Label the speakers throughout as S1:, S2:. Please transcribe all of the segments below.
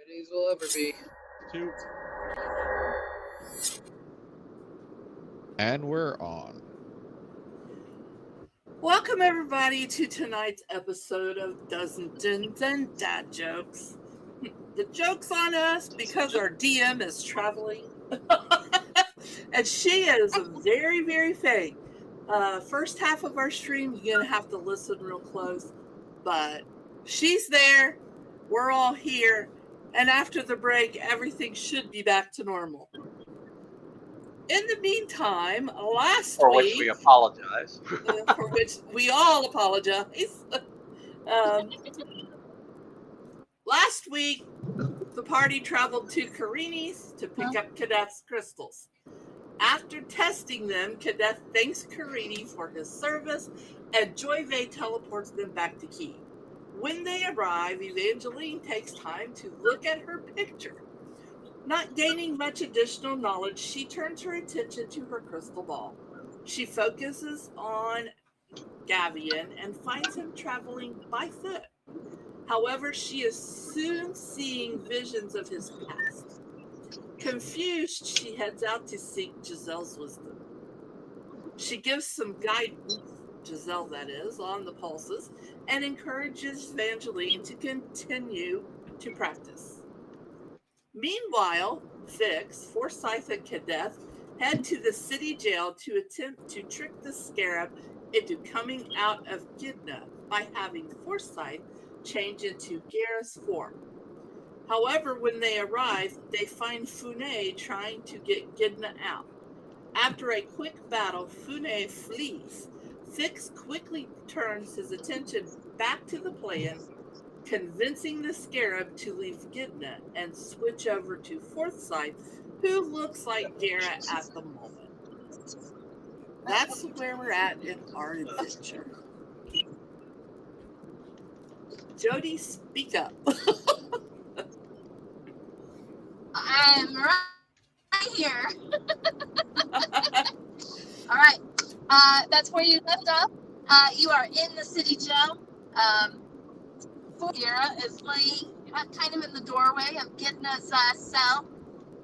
S1: Ready as we'll ever be.
S2: 2. And we're on.
S3: Welcome, everybody, to tonight's episode of Dozens and Dad Jokes. The joke's on us because our DM is traveling. And she is very, very fake. First half of our stream, you're going to have to listen real close. But she's there. We're all here. And after the break, everything should be back to normal. In the meantime,
S4: for which we apologize.
S3: For which we all apologize. Last week, the party traveled to Karini's to pick up Kadeth's crystals. After testing them, Kadeth thanks Karini for his service, and Joyve teleports them back to Key. When they arrive, Evangeline takes time to look at her picture. Not gaining much additional knowledge, she turns her attention to her crystal ball. She focuses on Gavian and finds him traveling by foot. However, she is soon seeing visions of his past. Confused, she heads out to seek Giselle's wisdom. She gives some guidance, Giselle that is, on the pulses, and encourages Evangeline to continue to practice. Meanwhile, Vix, Forsyth, and Kadeth head to the city jail to attempt to trick the Scarab into coming out of Gidna by having Forsyth change into Gera's form. However, when they arrive, they find Fune trying to get Gidna out. After a quick battle, Fune flees. Vix quickly turns his attention back to the plan, convincing the Scarab to leave Gidna and switch over to Forsyth, who looks like Gera at the moment. That's where we're at in our adventure. Jody, speak up.
S5: I'm right here. All right. That's where you left off. You are in the city jail. Gera is laying kind of in the doorway of Gidna's cell,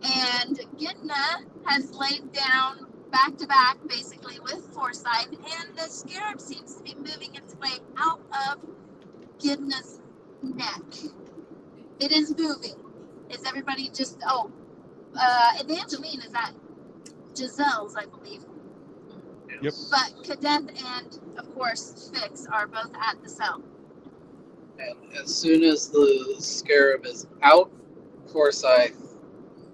S5: and Gidna has laid down back to back, basically with Forsyth, and the Scarab seems to be moving its way out of Gidna's neck. It is moving. Is everybody just? Evangeline is at Giselle's, I believe.
S2: Yep.
S5: But Kadeth and, of course, Vix are both at the cell.
S1: And as soon as the Scarab is out, Forsyth,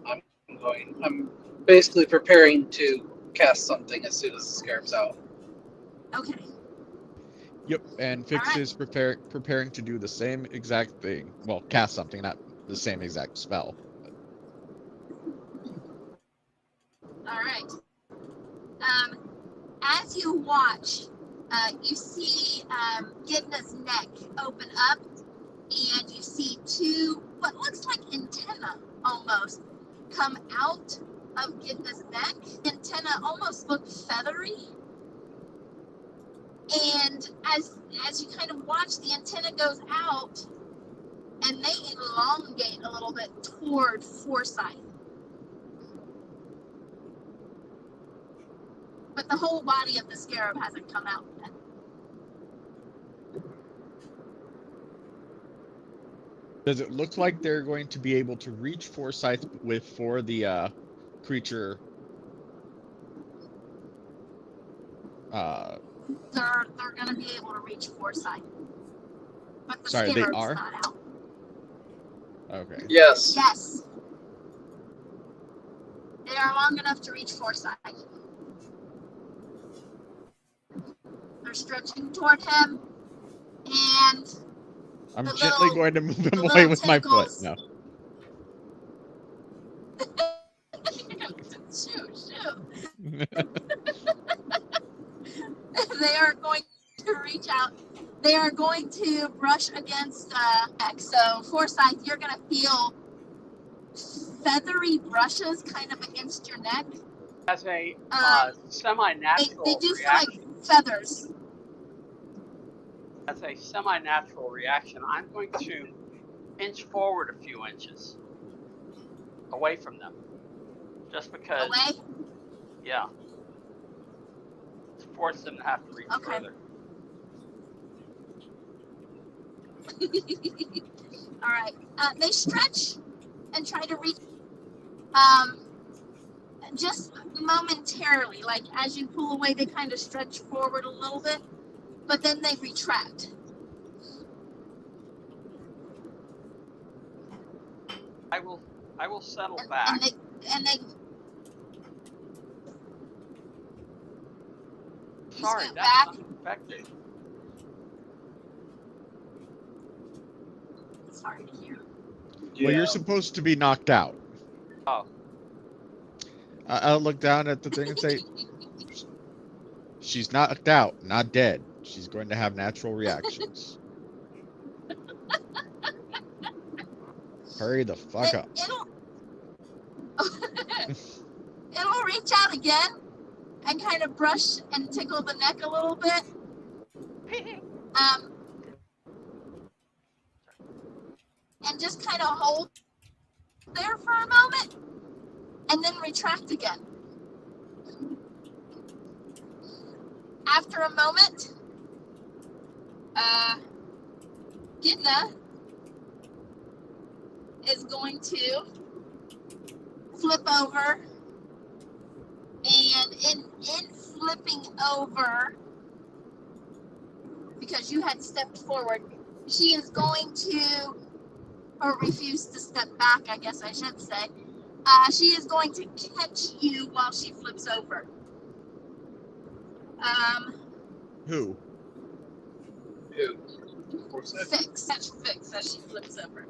S1: I'm basically preparing to cast something as soon as the Scarab's out.
S5: Okay.
S2: Yep, and Vix is preparing to do the same exact thing. Well, cast something, not the same exact spell.
S5: All right. As you watch, you see Gidna's neck open up, and you see two, what looks like antenna almost, come out of Gidna's neck. Antenna almost look feathery. And as you kind of watch, the antenna goes out, and they elongate a little bit toward Forsyth. But the whole body of the Scarab hasn't come out yet.
S2: Does it look like they're going to be able to reach Forsyth for the creature?
S5: They're going to be able to reach Forsyth. But the
S2: Sorry,
S5: Scarab's
S2: they are?
S5: not out.
S2: Okay.
S1: Yes.
S5: Yes. They are long enough to reach Forsyth. They're stretching toward him, and
S2: I'm
S5: the
S2: gently
S5: little-
S2: going to move him
S5: the
S2: away
S5: little
S2: with my foot.
S5: tentacles.
S2: No.
S5: shoot. They are going to reach out. They are going to brush against neck. So Forsyth, you're going to feel feathery brushes kind of against your neck.
S4: As a semi-natural
S5: They do feel
S4: reaction,
S5: like feathers.
S4: as a semi-natural reaction, I'm going to inch forward a few inches away from them. Just because,
S5: Away?
S4: yeah, to force them to have to reach
S5: Okay.
S4: further.
S5: All right. They stretch and try to reach. Just momentarily, like as you pull away, they kind of stretch forward a little bit, but then they retract.
S4: I will settle
S5: And
S4: back.
S5: they
S4: Sorry,
S5: scoot
S4: that's
S5: back.
S4: not infected.
S5: It's hard to hear.
S2: Well, you're supposed to be knocked out.
S4: Oh,
S2: I'll look down at the thing and say, she's knocked out, not dead. She's going to have natural reactions. Hurry the fuck up.
S5: It'll reach out again and kind of brush and tickle the neck a little bit. And just kind of hold there for a moment and then retract again. After a moment, Gitna is going to flip over, and in flipping over, because you had stepped forward, she is going to, or refuse to step back, I guess I should say. She is going to catch you while she flips over.
S2: Who?
S5: Fix as she flips over.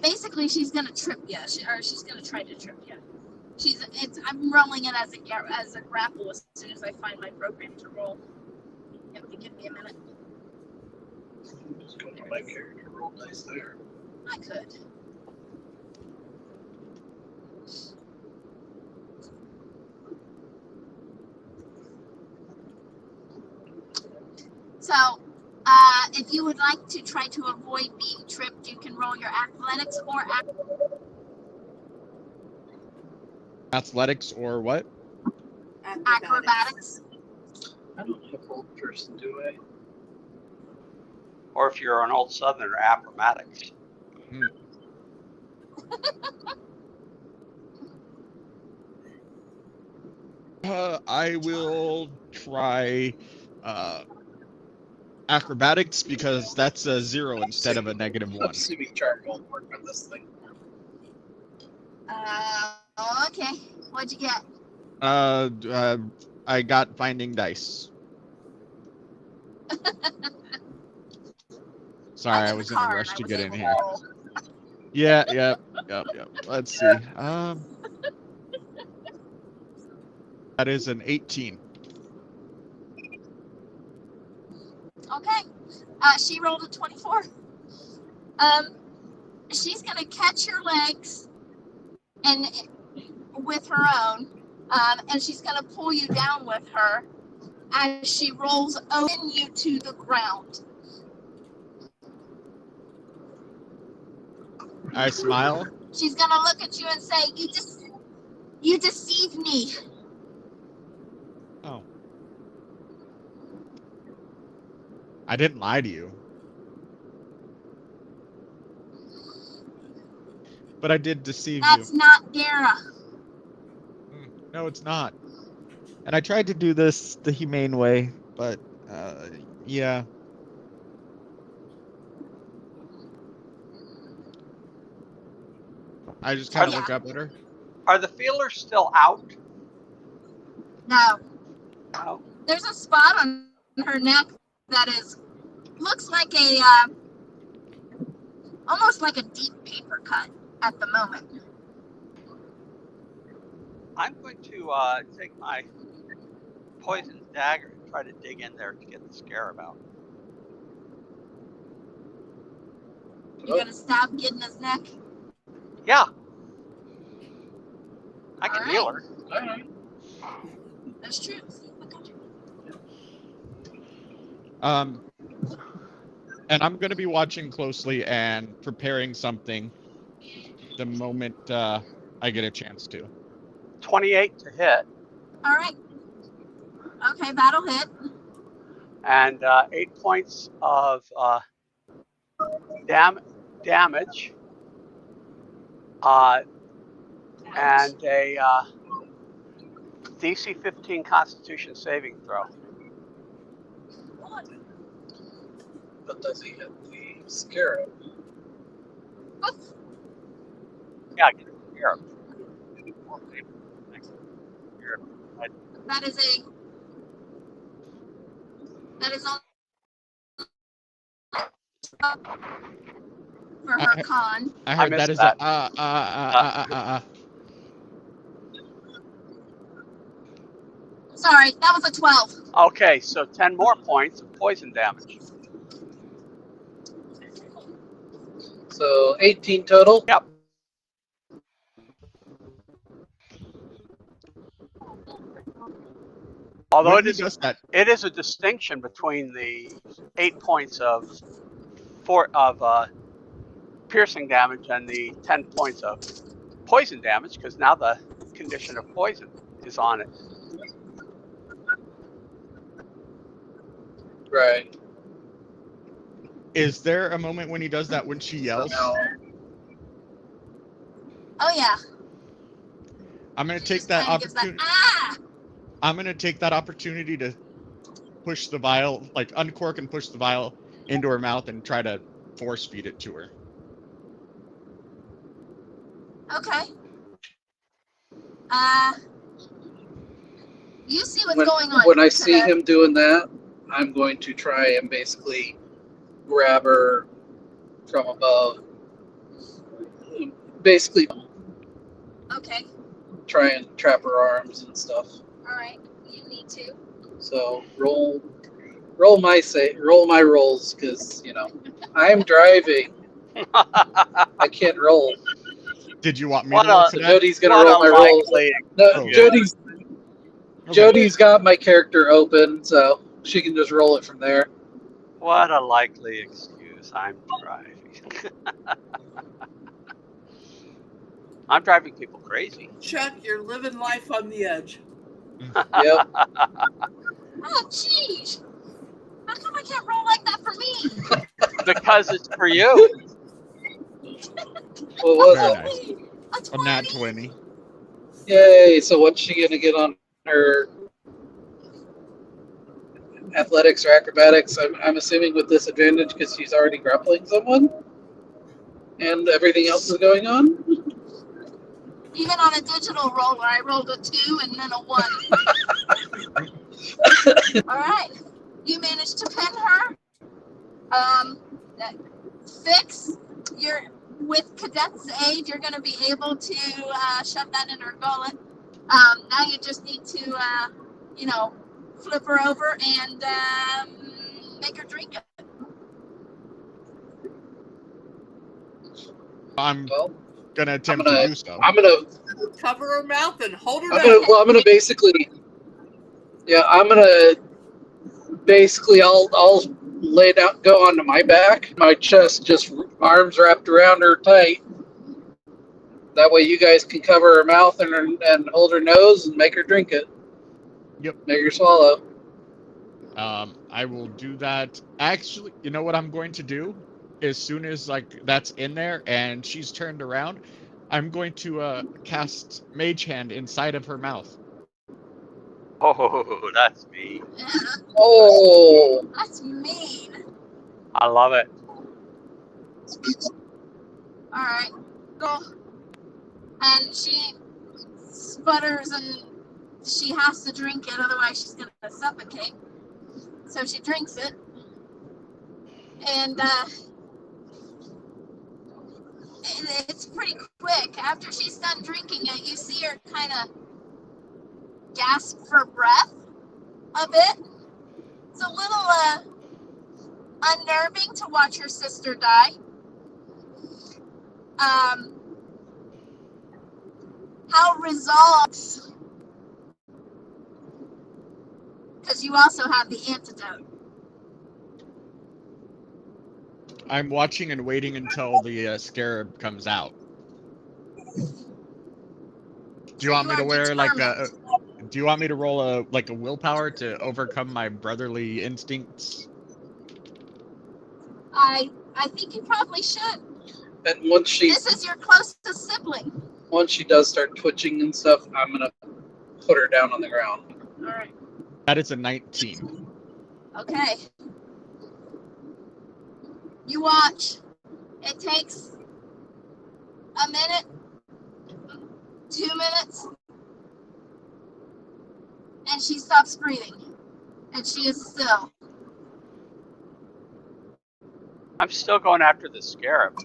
S5: Basically, she's gonna trip you, or she's gonna try to trip you. I'm rolling it as a grapple as soon as I find my program to roll. If you give me a minute.
S1: Just go to my character roll dice there.
S5: I could. So, if you would like to try to avoid being tripped, you can roll your athletics or
S2: Athletics or what?
S5: acrobatics.
S1: I don't have old person, do I?
S4: or if you're an old Southerner, acrobatics.
S2: I will try acrobatics because that's a 0 instead of a -1.
S1: Assuming charm won't work on this thing.
S5: Okay. What'd you get?
S2: I got finding dice. Sorry, I was in a rush to get in here. Yep. Let's see. That is an 18.
S5: Okay. She rolled a 24. She's gonna catch your legs and with her own, and she's gonna pull you down with her as she rolls over you to the ground.
S2: I smile.
S5: She's gonna look at you and say, "You deceived me."
S2: Oh. I didn't lie to you. But I did deceive
S5: That's
S2: you.
S5: not Gara.
S2: No, it's not. And I tried to do this the humane way, but, yeah. I just kind of look up at her.
S4: Are the feelers still out?
S5: No.
S4: No.
S5: There's a spot on her neck that looks like a almost like a deep paper cut at the moment.
S4: I'm going to take my poison dagger and try to dig in there to get the scarab out.
S5: You're gonna stab Gidna's neck?
S4: Yeah. I can
S5: All
S4: heal her.
S1: Alright.
S5: That's true.
S2: And I'm going to be watching closely and preparing something the moment I get a chance to.
S4: 28 to hit,
S5: All right. Okay, that'll hit.
S4: and 8 points of damage, and a DC 15 Constitution saving throw.
S1: But does he hit the scarab?
S4: Yeah, get the scarab.
S5: That is all for her con.
S2: I heard
S4: missed
S2: that is
S4: that.
S5: Sorry, that was a 12.
S4: Okay, so 10 more points of poison damage.
S1: So 18 total?
S4: Yep. Although
S2: When he does that,
S4: it is a distinction between the 8 points of piercing damage and the 10 points of poison damage, because now the condition of poison is on it.
S1: Right.
S2: is there a moment when he does that when she yells?
S5: Oh yeah.
S2: I'm gonna
S5: She
S2: take
S5: just
S2: that
S5: kinda gives
S2: opportunity.
S5: ah!
S2: I'm gonna take that opportunity to push the vial, like uncork and push the vial into her mouth and try to force feed it to her.
S5: Okay. You see what's
S1: When,
S5: going on.
S1: when I see
S5: Cadet.
S1: him doing that, I'm going to try and basically grab her from above. Basically,
S5: Okay.
S1: try and trap her arms and stuff.
S5: All right. You need to.
S1: So roll my rolls, because I'm driving. I can't roll.
S2: Did you want me
S4: What
S2: to roll
S4: a-
S2: for
S1: So
S2: that?
S1: Jody's gonna
S4: What
S1: roll
S4: a
S1: my rolls.
S4: likely
S1: No,
S2: Oh.
S1: Jody's
S2: Okay.
S1: Jody's got my character open, so she can just roll it from there.
S4: What a likely excuse. I'm driving. I'm driving people crazy.
S3: Chuck, you're living life on the edge.
S1: Yep.
S5: Oh, jeez. How come I can't roll like that for me?
S4: Because it's for you.
S1: What was
S2: Very
S1: it?
S2: nice.
S5: A
S2: A nat
S5: 20.
S2: 20.
S1: Yay! So what's she gonna get on her athletics or acrobatics? I'm assuming with disadvantage because she's already grappling someone, and everything else is going on.
S5: Even on a digital roll where I rolled a 2 and then a 1. All right. You managed to pin her. Fix. With Cadet's aid, you're going to be able to shove that in her gullet. Now you just need to, flip her over and make her drink it.
S2: I'm
S1: Well,
S2: gonna attempt
S1: gonna-
S2: to do so.
S1: I'm gonna
S3: Cover her mouth and hold her
S1: I'm
S3: nose.
S1: gonna basically, I'm gonna basically, I'll lay down, go onto my back, my chest, just arms wrapped around her tight. That way, you guys can cover her mouth and hold her nose and make her drink it.
S2: Yep.
S1: Make her swallow.
S2: I will do that. Actually, you know what I'm going to do? As soon as that's in there and she's turned around, I'm going to cast Mage Hand inside of her mouth.
S4: Oh, that's me.
S1: Oh,
S5: That's mean.
S4: I love it.
S5: All right. Go. And she sputters and she has to drink it, otherwise she's going to suffocate. So she drinks it. And it's pretty quick. After she's done drinking it, you see her kind of gasp for breath a bit. It's a little unnerving to watch her sister die. How resolved, because you also have the antidote.
S2: I'm watching and waiting until the scarab comes out. Do you want me to wear like a?
S5: determined.
S2: Do you want me to roll a willpower to overcome my brotherly instincts?
S5: I think you probably should.
S1: And once she
S5: This is your closest sibling.
S1: does start twitching and stuff, I'm gonna put her down on the ground.
S5: All right.
S2: That is a 19.
S5: Okay. You watch. It takes a minute, 2 minutes, and she stops breathing. And she is still.
S4: I'm still going after the scarab.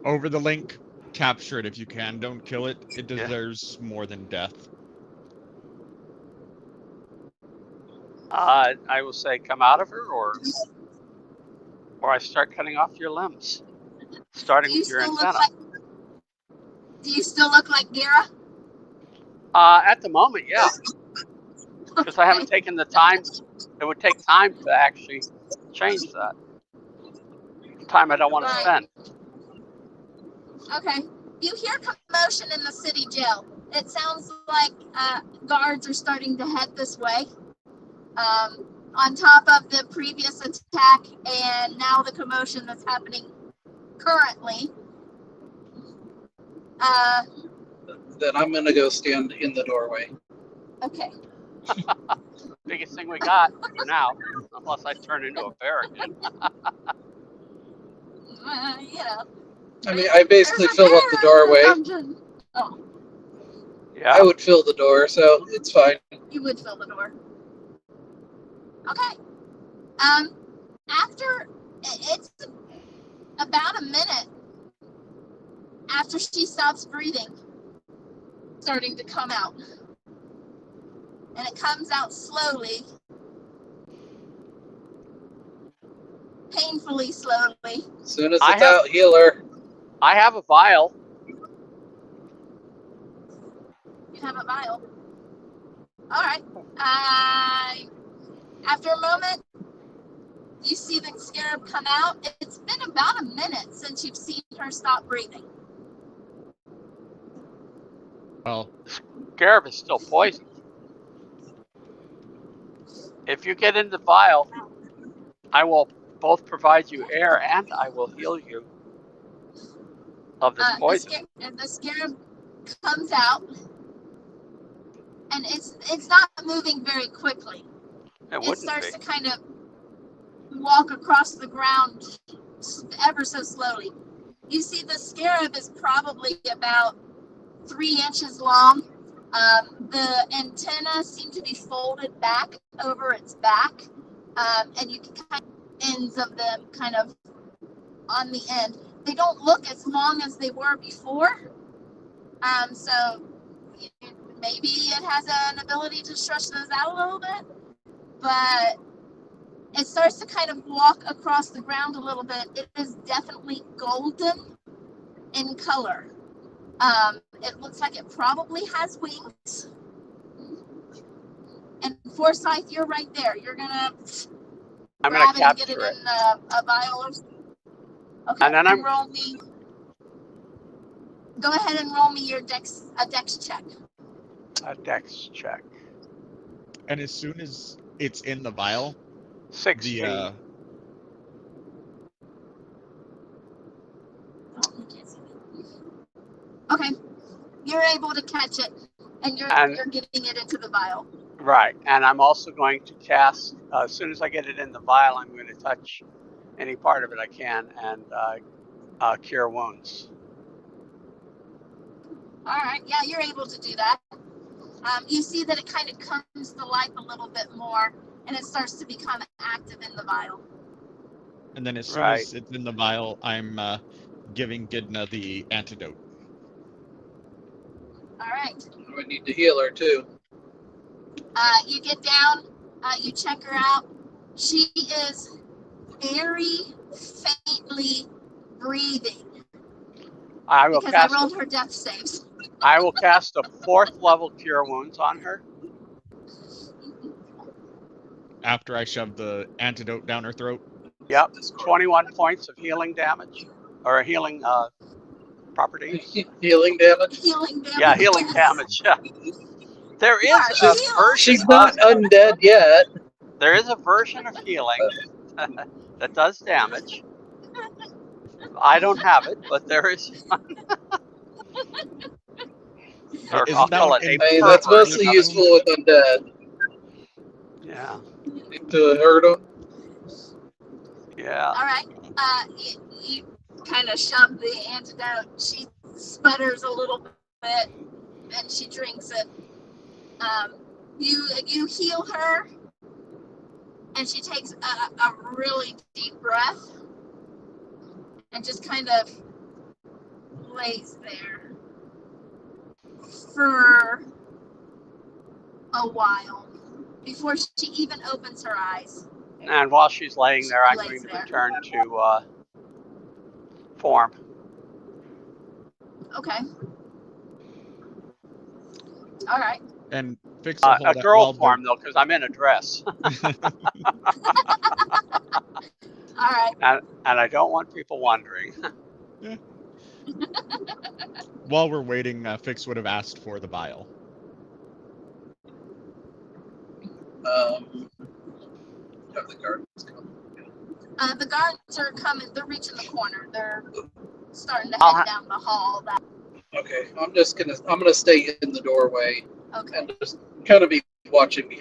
S2: Over the link, capture it if you can. Don't kill it. It
S4: Yeah.
S2: deserves more than death.
S4: I will say, come out of her, or I start cutting off your limbs, starting with your antenna.
S5: Do you still look like Gara?
S4: At the moment, yeah, because I haven't taken the time. It would take time to actually change that. Time I don't want to spend.
S5: Okay. You hear commotion in the city jail. It sounds like guards are starting to head this way. On top of the previous attack and now the commotion that's happening currently.
S1: Then I'm gonna go stand in the doorway.
S5: Okay.
S4: Biggest thing we got for now, unless I turn into a bear again.
S5: You know.
S1: I mean, I basically
S5: There's a
S1: fill up
S5: bear
S1: the
S5: in
S1: doorway.
S5: dungeon. Oh,
S4: Yeah.
S1: I would fill the door, so it's fine.
S5: you would fill the door. Okay. After it's about a minute after she stops breathing, starting to come out. And it comes out slowly, painfully slowly.
S1: As soon as it's out, heal her.
S4: I have a vial.
S5: You have a vial. All right. After a moment, you see the scarab come out. It's been about a minute since you've seen her stop breathing.
S2: Well,
S4: Scarab is still poisoned. If you get in the vial, I will both provide you air and I will heal you of this poison.
S5: The scarab comes out, and it's not moving very quickly. It starts to kind of walk across the ground ever so slowly. You see the scarab is probably about 3 inches long. The antennae seem to be folded back over its back, and you can kind of ends of them kind of on the end. They don't look as long as they were before, so maybe it has an ability to stretch those out a little bit, but it starts to kind of walk across the ground a little bit. It is definitely golden in color. It looks like it probably has wings. And Forsyth, you're right there. You're gonna grab it and get it in a vial. Okay,
S4: and then
S5: roll me. Go ahead and roll me a dex check.
S4: A dex check.
S2: and as soon as it's in the vial,
S4: 16.
S5: Okay, you're able to catch it, and you're getting it into the vial.
S4: Right, and I'm also going to cast, as soon as I get it in the vial, I'm going to touch any part of it I can and cure wounds.
S5: All right, yeah, you're able to do that. You see that it kind of comes to life a little bit more, and it starts to become active in the vial.
S2: And then as soon as it's in the vial, I'm giving Gidna the antidote.
S5: All right.
S1: We need to heal her too.
S5: You get down, you check her out. She is very faintly breathing.
S4: I
S5: rolled her death saves.
S4: I will cast a 4th level cure wounds on her.
S2: After I shove the antidote down her throat?
S4: Yep, 21 points of healing damage, or healing properties.
S1: Healing damage.
S5: Healing damage.
S4: Yeah, healing damage. Yeah. There is
S5: Yeah,
S4: a
S5: heal.
S4: version
S1: She's not undead yet.
S4: There is a version of healing that does damage. I don't have it, but there is. Or I'll
S2: Isn't that
S4: call
S2: one
S4: it a
S2: in?
S1: I mean, that's
S4: perversion
S1: mostly
S4: of it.
S1: useful with undead.
S4: Yeah.
S1: To hurt them.
S4: Yeah.
S5: All right. You kind of shove the antidote. She sputters a little bit, and she drinks it. You heal her, and she takes a really deep breath, and just kind of lays there for a while before she even opens her eyes.
S4: And while she's laying there, I'm
S5: Lays
S4: going to
S5: there.
S4: return to form.
S5: Okay. All right.
S2: And Fix will hold
S4: A
S2: that
S4: girl
S2: while
S4: form, though, because I'm in a dress.
S5: All right.
S4: And I don't want people wondering.
S2: while we're waiting, Fix would have asked for the vial.
S1: Have the guards come.
S5: The guards are coming. They're reaching the corner. They're starting to head down the hall.
S1: Okay, I'm gonna stay in the doorway
S5: Okay.
S1: and just kind of be watching them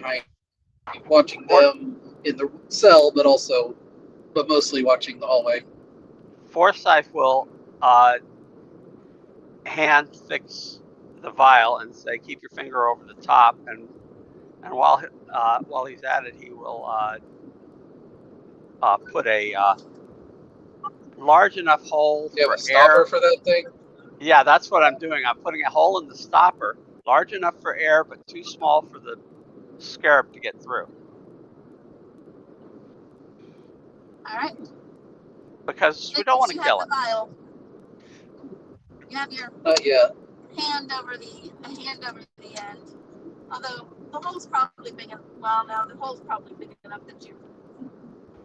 S1: in the cell, but mostly watching the hallway.
S4: Forsyth will hand Fix the vial and say, "Keep your finger over the top." And while he's at it, he will put a large enough hole
S1: You have
S4: for
S1: a stopper
S4: air.
S1: for that thing?
S4: Yeah, that's what I'm doing. I'm putting a hole in the stopper, large enough for air, but too small for the scarab to get through.
S5: All right.
S4: Because we don't want to kill it.
S5: Vial. You have your
S1: Not yet.
S5: hand over the end. Although the hole's probably big enough. Well, no, the hole's probably big enough that your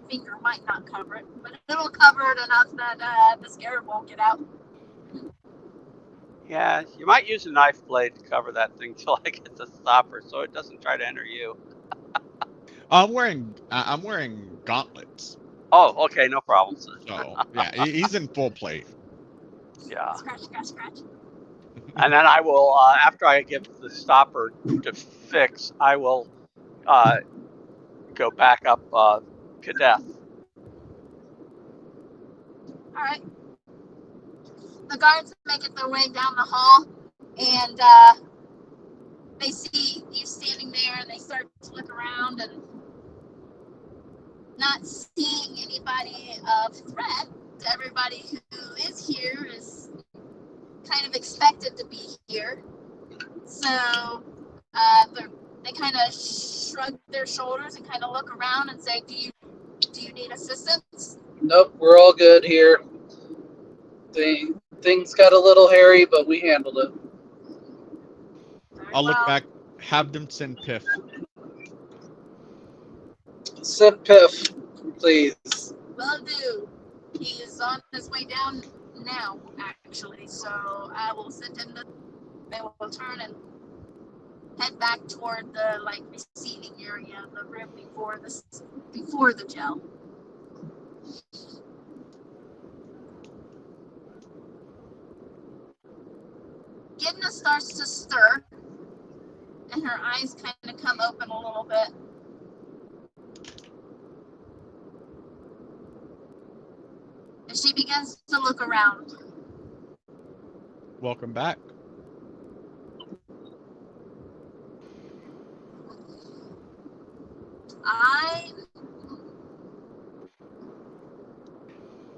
S5: finger might not cover it, but it'll cover it enough that the scarab won't get out.
S4: Yeah, you might use a knife blade to cover that thing till I get the stopper, so it doesn't try to enter you.
S2: I'm wearing gauntlets.
S4: Oh, okay, no problem.
S2: So yeah, he's in full plate.
S4: Yeah.
S5: Scratch.
S4: And then I will, after I give the stopper to Fix, I will go back up Kadeth.
S5: All right. The guards make it their way down the hall, and they see you standing there, and they start to look around, and not seeing anybody of threat. Everybody who is here is kind of expected to be here. So they kind of shrug their shoulders and kind of look around and say, do you need assistance?
S1: Nope, we're all good here. Things got a little hairy, but we handled it.
S2: I'll look back. Have them send Piff.
S1: Send Piff, please.
S5: Will do. He is on his way down now, actually. So I will send him they will turn and head back toward the receiving area of the room before the gel. Gidna starts to stir, and her eyes kind of come open a little bit. And she begins to look around.
S2: Welcome back.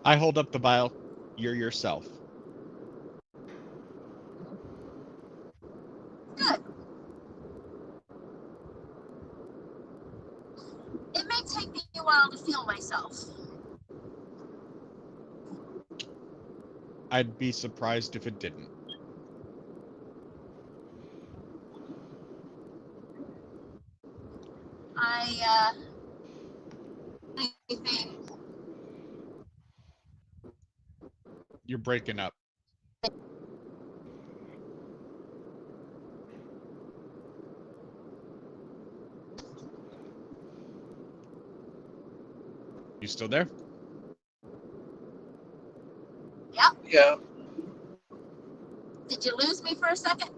S2: I hold up the vial. You're yourself.
S5: Good. It may take me a while to feel myself.
S2: I'd be surprised if it didn't.
S5: Anything.
S2: You're breaking up. You still there?
S1: Yeah.
S5: Did you lose me for a second?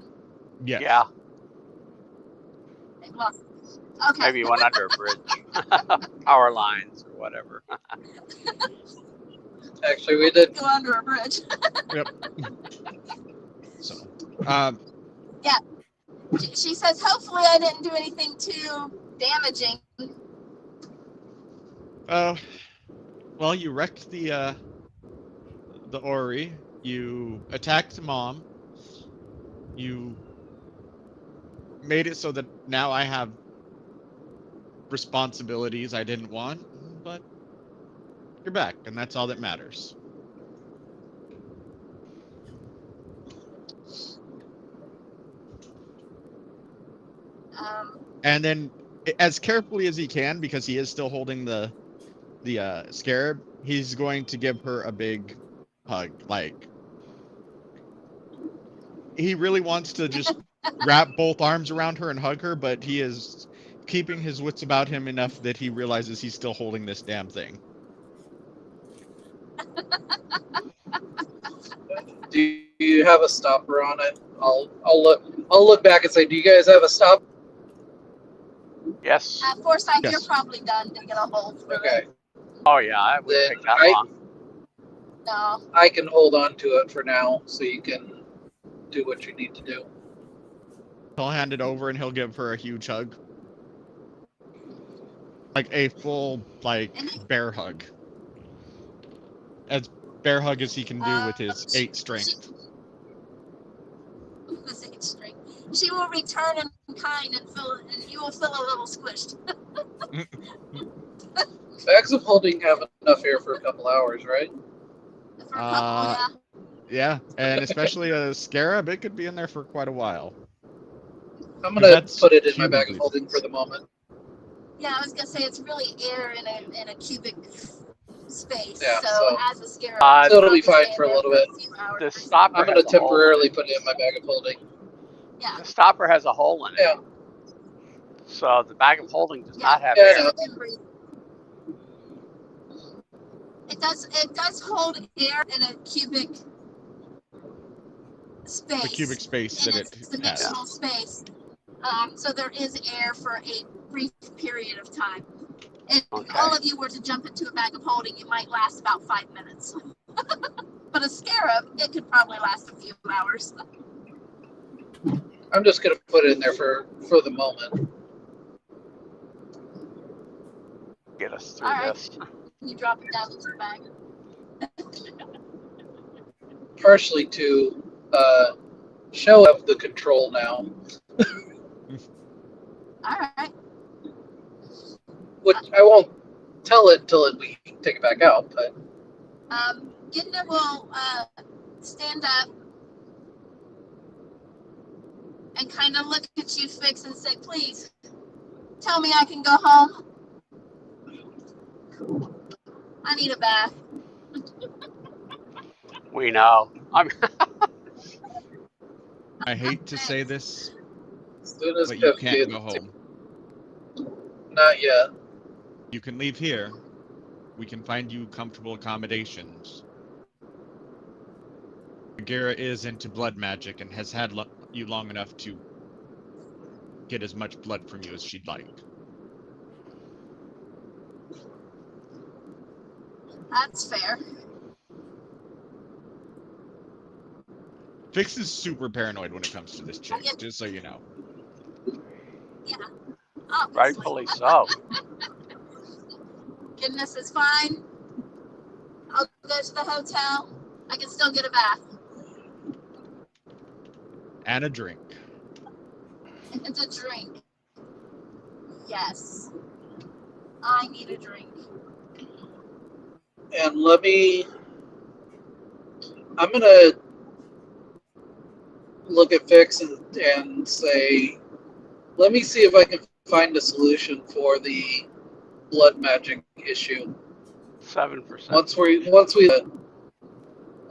S2: Yes.
S4: Yeah.
S5: Well, okay.
S4: Maybe you went under a bridge. Power lines or whatever.
S1: Actually, we did.
S5: Go under a bridge.
S2: Yep. So,
S5: She says, hopefully I didn't do anything too damaging.
S2: well, you wrecked the Ori. You attacked Mom. You made it so that now I have responsibilities I didn't want, but you're back, and that's all that matters. And then, as carefully as he can, because he is still holding the scarab, he's going to give her a big hug. Like, he really wants to just wrap both arms around her and hug her, but he is keeping his wits about him enough that he realizes he's still holding this damn thing.
S1: Do you have a stopper on it? I'll look back and say, do you guys have a stop?
S4: Yes.
S5: Forsyth,
S2: Yes.
S5: you're probably done digging a hole through
S1: Okay.
S5: it.
S4: Oh yeah, it wouldn't
S1: Then
S4: take that long.
S5: No.
S1: I can hold on to it for now, so you can do what you need to do.
S2: He'll hand it over and he'll give her a huge hug. Like a full, like, bear hug. As bear hug as he can do with his 8 strength.
S5: His 8 strength. She will return in kind and you will feel a little squished.
S1: Bags of holding have enough air for a couple hours, right?
S5: For a couple, yeah.
S2: Yeah, and especially a scarab, it could be in there for quite a while.
S1: I'm gonna
S2: That's
S1: put it in my
S2: human
S1: bag of
S2: breathing.
S1: holding for the moment.
S5: Yeah, I was gonna say it's really air in a cubic space.
S1: Yeah,
S5: so
S1: so-
S5: as a scarab,
S1: So it'll be
S5: probably
S1: fine
S5: stay
S1: for a
S5: there
S1: little bit.
S5: few hours.
S4: The stopper
S1: I'm gonna
S4: has a hole.
S1: temporarily put it in my bag of holding.
S5: Yeah.
S4: The stopper has a hole in it.
S1: Yeah.
S4: So the bag of holding does not have
S1: Yeah, I
S4: air.
S1: know.
S5: And breathe. It does hold air in a cubic space.
S2: The cubic space
S5: in
S2: that
S5: its
S2: it has.
S5: dimensional space. So there is air for a brief period of time. If
S4: Okay.
S5: all of you were to jump into a bag of holding, you might last about 5 minutes. But a scarab, it could probably last a few hours.
S1: I'm just gonna put it in there for the moment.
S4: Get us through
S5: All right.
S4: this.
S5: You drop it down into the bag.
S1: Partially to show up the control now,
S5: All right.
S1: which I won't tell it until we take it back out. But
S5: Gidna will stand up and kind of look at you, Fix, and say, please, tell me I can go home. I need a bath.
S4: We know.
S2: I hate to say this,
S1: as soon as
S2: but you
S1: Pip
S2: can't
S1: gets
S2: go home.
S1: not yet.
S2: You can leave here. We can find you comfortable accommodations. Bagheera is into blood magic and has had you long enough to get as much blood from you as she'd like.
S5: That's fair.
S2: Fix is super paranoid when it comes to this chick, just so you know.
S5: Yeah. Obviously.
S4: Rightfully so.
S5: Goodness is fine. I'll go to the hotel. I can still get a bath.
S2: And a drink.
S5: And a drink. Yes. I need a drink.
S1: And I'm gonna look at Fix and say, let me see if I can find a solution for the blood magic issue.
S4: 7%.
S1: Once we a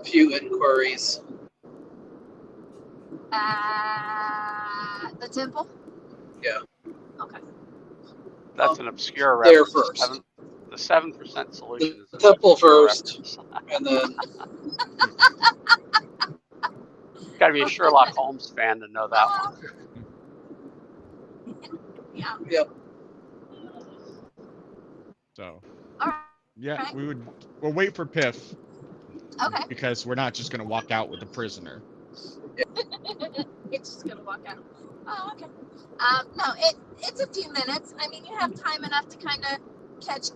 S1: few inquiries.
S5: The temple?
S1: Yeah.
S5: Okay.
S4: That's an obscure
S1: There
S4: reference.
S1: first.
S4: The 7% solution is
S1: The
S4: in
S1: temple
S4: the
S1: first, and then
S4: Got to be a Sherlock Holmes fan to know that one.
S5: Yeah.
S1: yep.
S2: So,
S5: All
S2: yeah,
S5: right.
S2: we'll wait for Piff
S5: Okay.
S2: because we're not just going to walk out with the prisoner.
S5: It's just gonna walk out. Oh, okay. No, it's a few minutes. I mean, you have time enough to kind of catch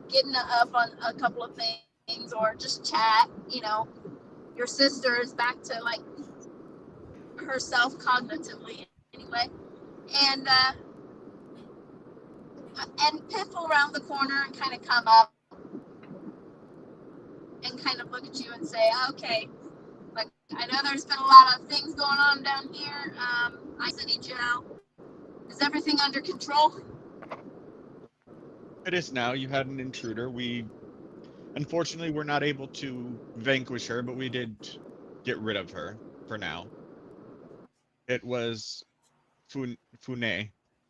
S5: getting up on a couple of things or just chat. You know, your sister is back to like herself cognitively anyway, and Piff will round the corner and kind of come up and kind of look at you and say, okay, like, I know there's been a lot of things going on down here. I City Jail. Is everything under control?
S2: It is now. You had an intruder. Unfortunately, we're not able to vanquish her, but we did get rid of her for now. It was Fune,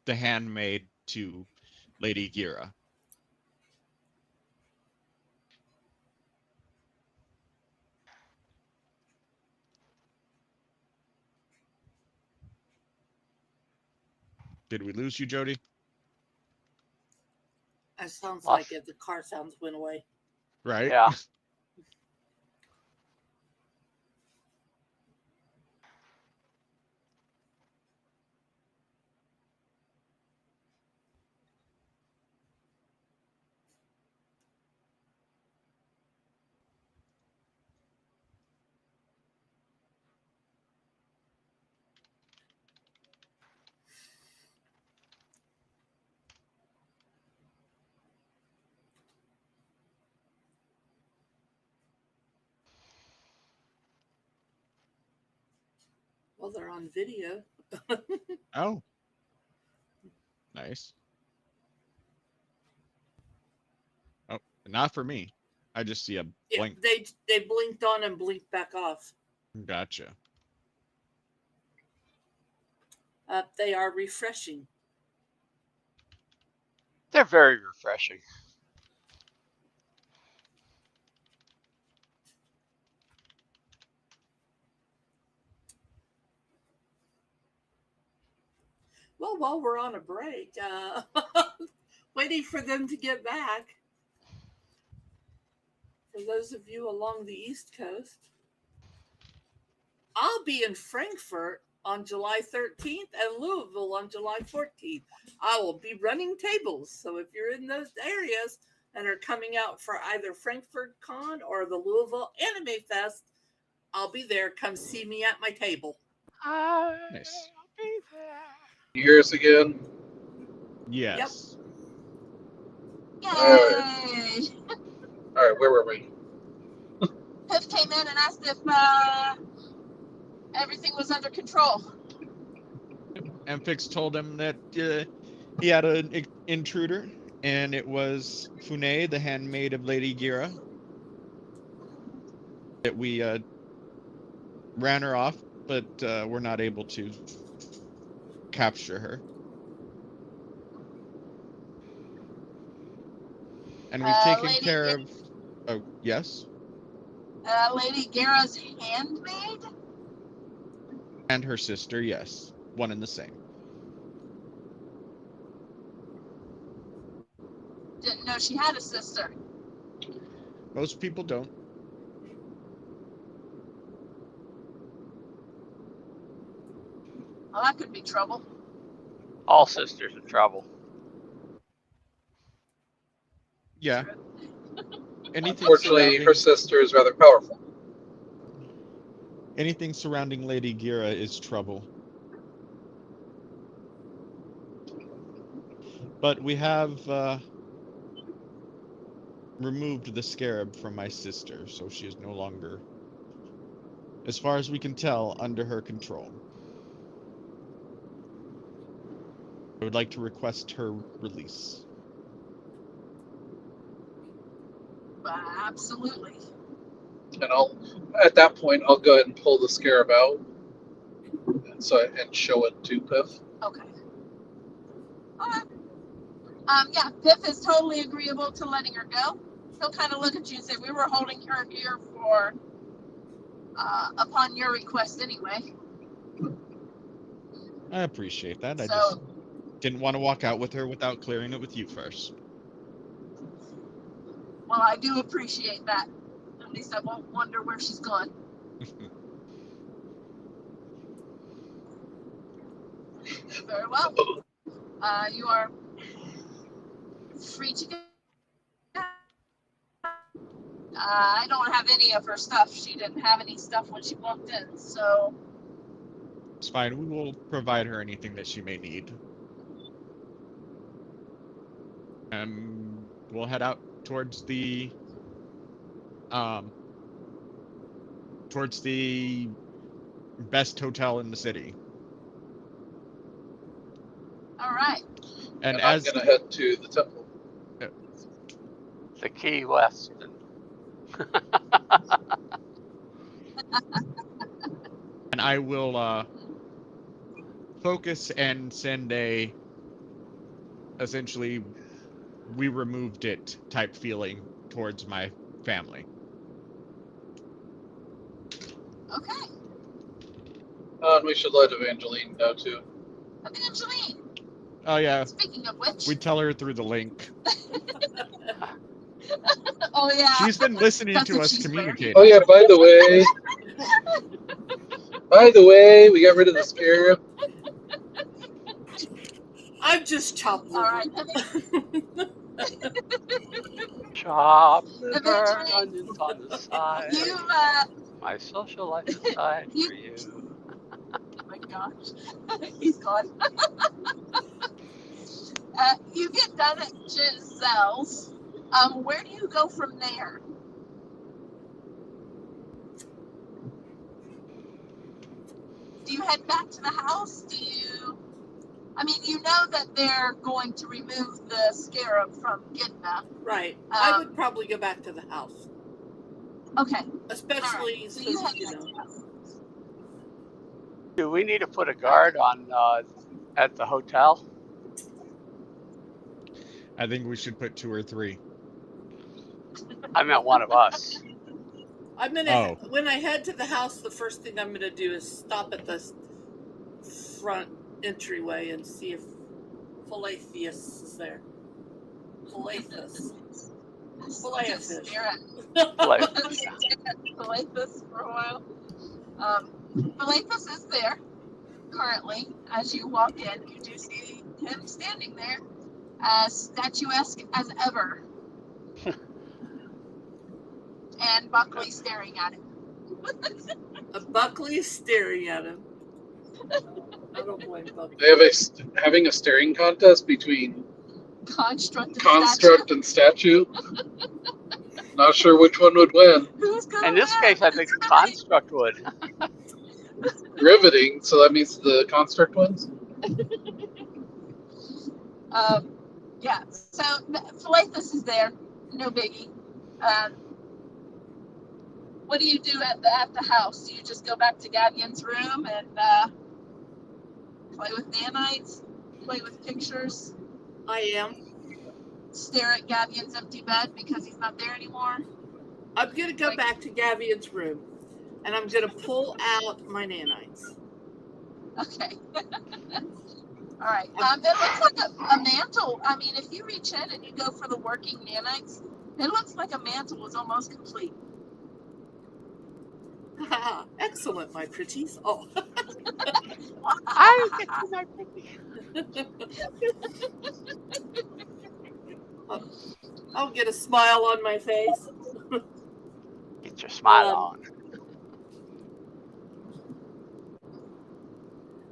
S2: the handmaid to Lady Gira. Did we lose you, Jody?
S3: That sounds
S4: Well,
S3: like it. The car sounds went away.
S2: Right?
S4: Yeah.
S3: Well, they're on video.
S2: Oh, nice. Oh, not for me. I just see a
S3: Yeah,
S2: blank.
S3: they blinked on and blinked back off.
S2: Gotcha.
S3: They are refreshing.
S4: They're very refreshing.
S3: Well, while we're on a break, waiting for them to get back. For those of you along the East Coast, I'll be in Frankfurt on July 13th and Louisville on July 14th. I will be running tables. So if you're in those areas and are coming out for either Frankfurt Con or the Louisville Anime Fest, I'll be there. Come see me at my table.
S2: Nice.
S1: Years again.
S2: Yes.
S5: Yay!
S1: All right, where were we?
S5: Piff came in and asked if everything was under control.
S2: And Fix told him that he had an intruder, and it was Fune, the handmaid of Lady Gira. That we ran her off, but we're not able to capture her. And we've taken care of. Oh, yes.
S5: Lady Gira's handmaid?
S2: And her sister, yes. One and the same.
S5: Didn't know she had a sister.
S2: Most people don't.
S5: Well, that could be trouble.
S4: All sisters in trouble.
S2: Yeah. Anything
S1: Unfortunately, her sister is rather powerful.
S2: Anything surrounding Lady Gira is trouble. But we have removed the scarab from my sister, so she is no longer, as far as we can tell, under her control. I would like to request her release.
S5: Absolutely.
S1: And at that point, I'll go ahead and pull the scarab out, and show it to Piff.
S5: Okay. All right. Yeah, Biff is totally agreeable to letting her go. He'll kind of look at you and say, "We were holding her here for upon your request anyway."
S2: I appreciate that. I
S5: So,
S2: just didn't want to walk out with her without clearing it with you first.
S5: well, I do appreciate that. At least I won't wonder where she's gone. Very well. You are free to go. I don't have any of her stuff. She didn't have any stuff when she walked in, so
S2: It's fine. We will provide her anything that she may need. We'll head out towards the best hotel in the city.
S5: all right.
S2: And
S1: I'm
S2: as
S1: gonna head to the temple.
S4: The Key West.
S2: and I will focus and send essentially we removed it type feeling towards my family.
S5: Okay.
S1: And we should let Evangeline know too.
S5: Evangeline,
S2: Oh yeah,
S5: speaking of which,
S2: we tell her through the link.
S5: oh yeah,
S2: She's been listening
S5: That's
S2: to
S5: what
S2: us
S5: she's
S2: communicate.
S1: Oh yeah, by the way, we got rid of the scarab.
S3: I've just chopped
S5: all
S3: liver.
S5: right.
S4: Chop liver,
S5: Evangeline,
S4: onions on the side.
S5: you
S4: My social life is dying
S5: You-
S4: for you.
S5: oh my gosh, he's gone. You get done at Giselle's. Where do you go from there? Do you head back to the house? I mean, you know that they're going to remove the scarab from Gitna.
S3: Right. I would probably go back to the house.
S5: Okay.
S3: Especially
S5: So
S3: since,
S5: you head
S3: you
S5: back
S3: know.
S5: to the house.
S4: Do we need to put a guard on at the hotel?
S2: I think we should put 2 or 3.
S4: I meant one of us.
S3: I'm gonna when I head to the house, the first thing I'm gonna do is stop at the front entryway and see if Philatheus is there. Philatheus. Philatheus.
S5: Stare at Philatheus for a while. Philatheus is there currently. As you walk in, you do see him standing there, as statuesque as ever, and Buckley staring at him.
S3: Buckley is staring at him. I don't blame Buckley.
S1: They have having a staring contest between
S5: Construct
S1: and statue. Not sure which one would win.
S5: Who's gonna
S4: In this
S5: win?
S4: case, I think the construct would.
S1: Riveting, so that means the construct wins?
S5: Yeah, so Philatheus is there, no biggie. What do you do at the house? Do you just go back to Gavian's room and play with nanites, play with pictures,
S3: I am.
S5: stare at Gavian's empty bed because he's not there anymore?
S3: I'm gonna go back to Gavian's room, and I'm gonna pull out my nanites.
S5: Okay. All right. It looks like a mantle. I mean, if you reach in and you go for the working nanites, it looks like a mantle is almost complete.
S3: Excellent, my pretties. Oh.
S4: I get to my pretty.
S3: I'll get a smile on my face.
S4: Get your smile on.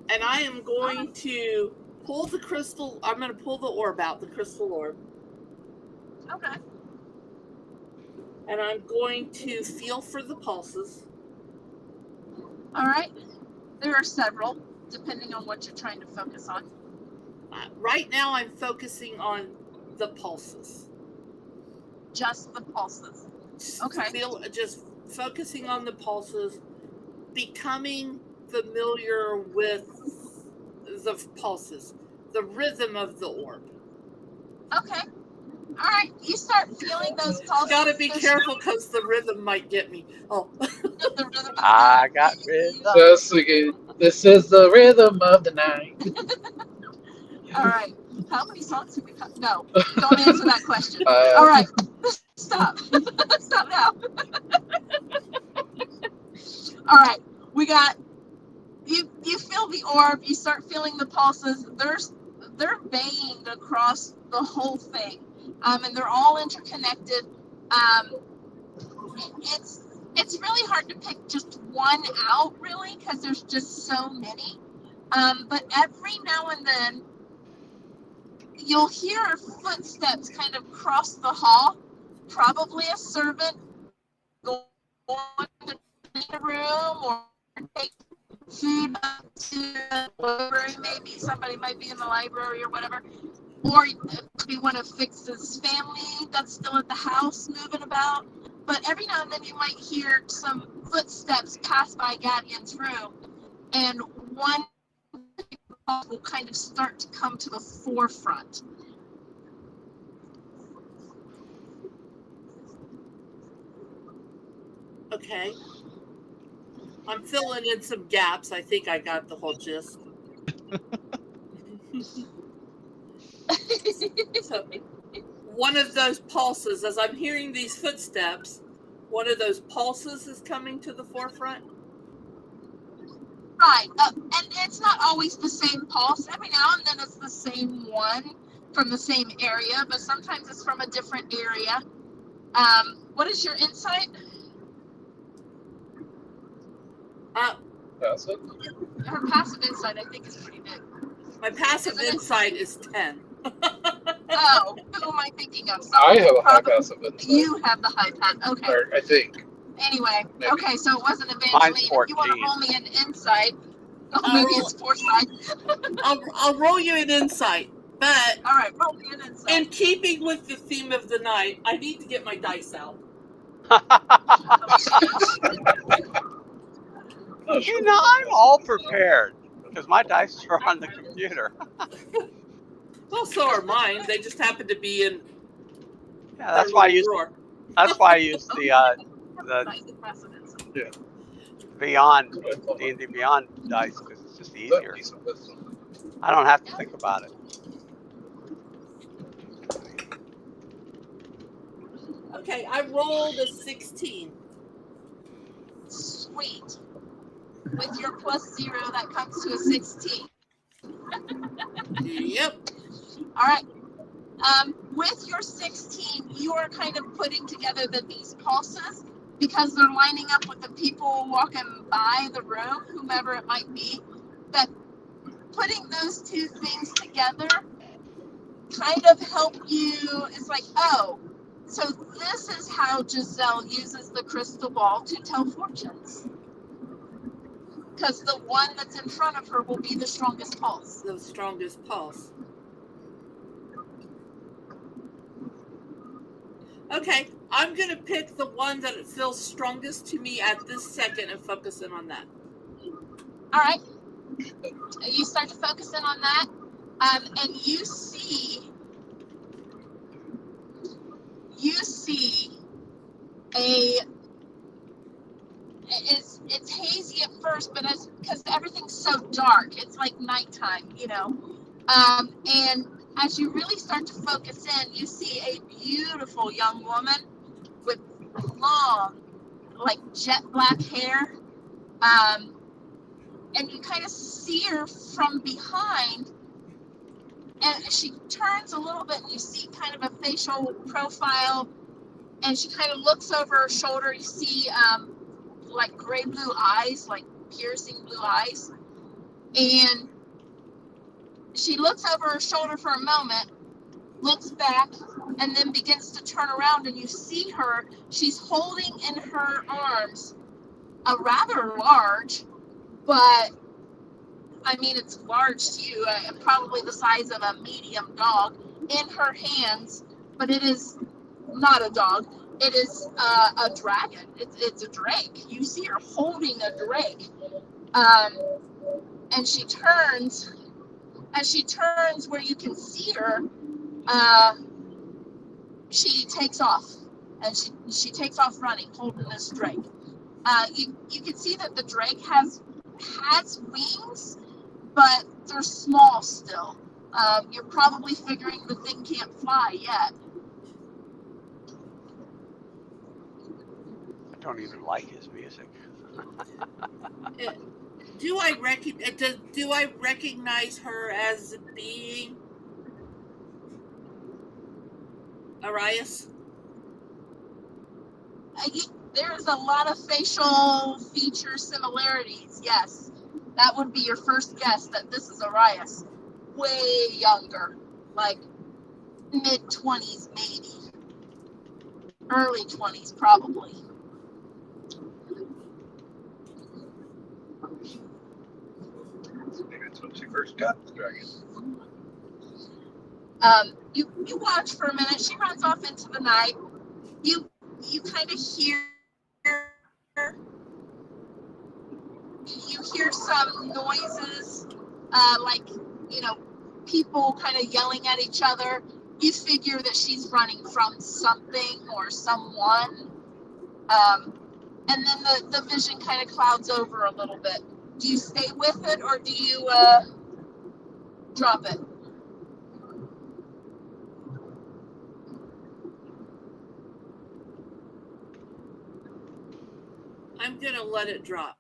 S3: And I am going to pull the crystal. I'm going to pull the orb out, the crystal orb.
S5: Okay.
S3: And I'm going to feel for the pulses.
S5: All right. There are several, depending on what you're trying to focus on.
S3: Right now, I'm focusing on the pulses.
S5: Just the pulses. Okay.
S3: Just focusing on the pulses, becoming familiar with the pulses, the rhythm of the orb.
S5: Okay. All right. You start feeling those pulses.
S3: Gotta be careful because the rhythm might get me. Oh.
S5: The rhythm.
S4: I got rhythm.
S1: Just again, this is the rhythm of the night.
S5: All right. How many songs have we got? No, don't answer that question.
S1: Uh,
S5: All right. Stop. Stop now. All right. We got you. You feel the orb. You start feeling the pulses. They're veined across the whole thing, and they're all interconnected. It's really hard to pick just one out, really, because there's just so many. But every now and then, you'll hear footsteps kind of cross the hall. Probably a servant going to the room or take food up to the library. Maybe somebody might be in the library or whatever. Or maybe one of Fix's family that's still at the house moving about. But every now and then you might hear some footsteps pass by Gadian's room, and one will kind of start to come to the forefront.
S3: Okay. I'm filling in some gaps. I think I got the whole gist. So, one of those pulses, as I'm hearing these footsteps, one of those pulses is coming to the forefront.
S5: Right, and it's not always the same pulse. Every now and then it's the same one from the same area, but sometimes it's from a different area. What is your insight?
S1: Passive?
S5: Her passive insight, I think, is pretty big.
S3: My passive insight is 10.
S5: Oh, who am I thinking of?
S1: I have a high passive insight.
S5: You have the high pass. Okay.
S1: Or I think.
S5: Anyway,
S1: Maybe.
S5: okay, so it wasn't
S4: Mine's
S5: Evangeline. If you
S4: 14.
S5: want to roll me an insight, maybe it's foresight.
S3: I'll roll you an insight, but
S5: All right, roll me an insight.
S3: in keeping with the theme of the night, I need to get my dice out.
S4: You know, I'm all prepared because my dice are on the computer.
S3: Well, so are mine. They just happen to be in.
S4: Yeah, that's why I use.
S3: drawer.
S4: That's why I use the
S5: Passive insight.
S4: Beyond D&D Beyond dice because it's just easier. I don't have to think about it.
S3: Okay, I rolled a 16.
S5: Sweet. With your +0, that comes to a 16.
S3: Yep.
S5: All right. With your 16, you are kind of putting together these pulses because they're lining up with the people walking by the room, whomever it might be. That putting those two things together kind of help you. It's like, oh, so this is how Giselle uses the crystal ball to tell fortunes. Because the one that's in front of her will be the strongest pulse.
S3: The strongest pulse. Okay, I'm going to pick the one that it feels strongest to me at this second and focus in on that.
S5: All right. You start to focus in on that, and you see it's hazy at first, but because everything's so dark, it's like nighttime, you know. And as you really start to focus in, you see a beautiful young woman with long, like jet black hair. And you kind of see her from behind, and she turns a little bit, and you see kind of a facial profile, and she kind of looks over her shoulder. You see like gray blue eyes, like piercing blue eyes, and she looks over her shoulder for a moment, looks back, and then begins to turn around, and you see her. She's holding in her arms a rather large, but I mean, it's large to you, probably the size of a medium dog in her hands, but it is not a dog. It is a dragon. It's a drake. You see her holding a drake. And she turns where you can see her. she takes off, and she takes off running, holding this drake. You can see that the drake has wings, but they're small still. You're probably figuring the thing can't fly yet.
S4: I don't even like his music.
S3: Do I recognize her as being Arias?
S5: There's a lot of facial feature similarities. Yes, that would be your first guess that this is Arias. Way younger, like mid-20s maybe, early 20s probably.
S6: Maybe that's when she first got the dragon.
S5: You watch for a minute. She runs off into the night. You kind of hear some noises, like, people kind of yelling at each other. You figure that she's running from something or someone. And then the vision kind of clouds over a little bit. Do you stay with it, or do you drop it?
S3: I'm gonna let it drop.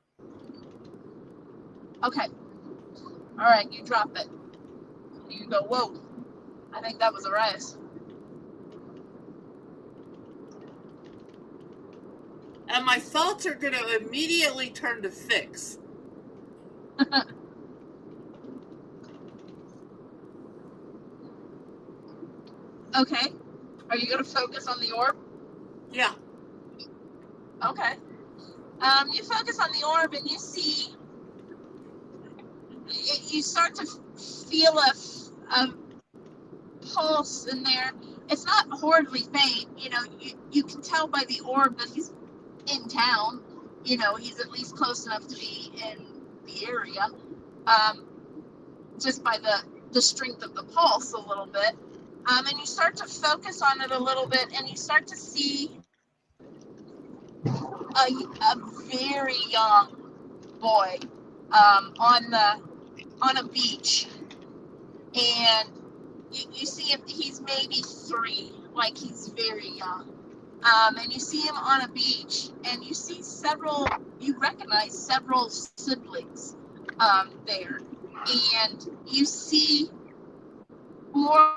S5: Okay. All right, you drop it. You go, whoa. I think that was Arias.
S3: And my thoughts are gonna immediately turn to Fix.
S5: Okay. Are you going to focus on the orb?
S3: Yeah.
S5: Okay. You focus on the orb and you see, you start to feel a pulse in there. It's not horribly faint. You can tell by the orb that he's in town. He's at least close enough to be in the area. Just by the strength of the pulse a little bit. And you start to focus on it a little bit, and you start to see a very young boy on a beach, and you see if he's maybe 3, like he's very young. And you see him on a beach, and you recognize several siblings there, and you see Morgrim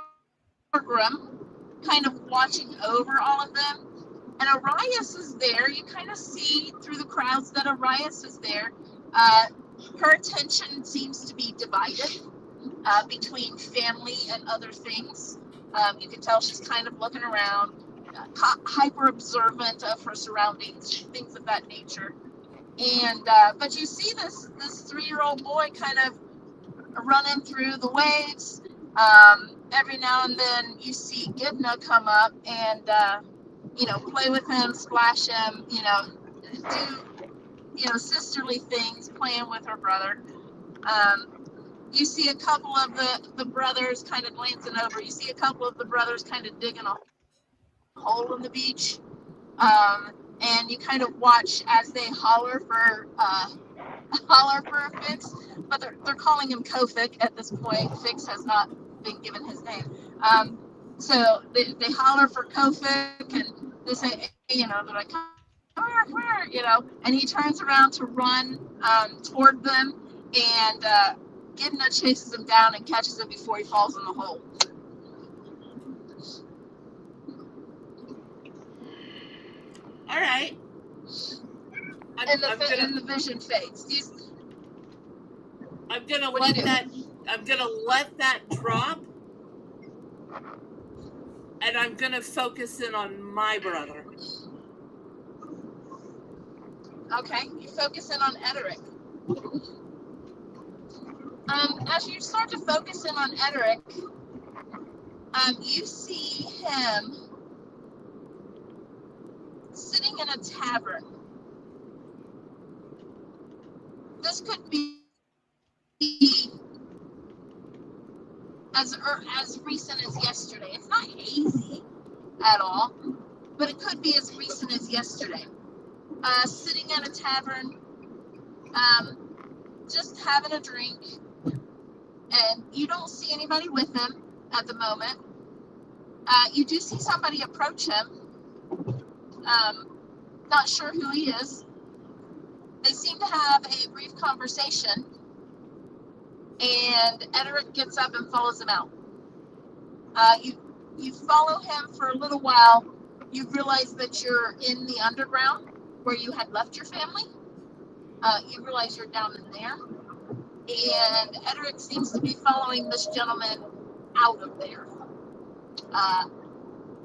S5: kind of watching over all of them. And Arias is there. You kind of see through the crowds that Arias is there. Her attention seems to be divided between family and other things. You can tell she's kind of looking around, hyper observant of her surroundings, things of that nature. And but you see this 3-year-old boy kind of running through the waves. Every now and then you see Gibna come up and play with him, splash him, do sisterly things, playing with her brother. You see a couple of the brothers kind of glancing over. You see a couple of the brothers kind of digging a hole in the beach. And you kind of watch as they holler for Fix, but they're calling him Kofik at this point. Fix has not been given his name. So they holler for Kofik, and they say, they're like, come here, and he turns around to run toward them, and Gibna chases him down and catches him before he falls in the hole.
S3: All right.
S5: And the vision fades.
S3: I'm gonna let that drop, and I'm gonna focus in on my brother.
S5: Okay, you focus in on Ederic. As you start to focus in on Ederic, you see him sitting in a tavern. This could be as recent as yesterday. It's not hazy at all, but it could be as recent as yesterday. Sitting at a tavern, just having a drink, and you don't see anybody with him at the moment. You do see somebody approach him. Not sure who he is. They seem to have a brief conversation, and Edric gets up and follows him out. You follow him for a little while. You realize that you're in the underground where you had left your family. You realize you're down in there. And Edric seems to be following this gentleman out of there.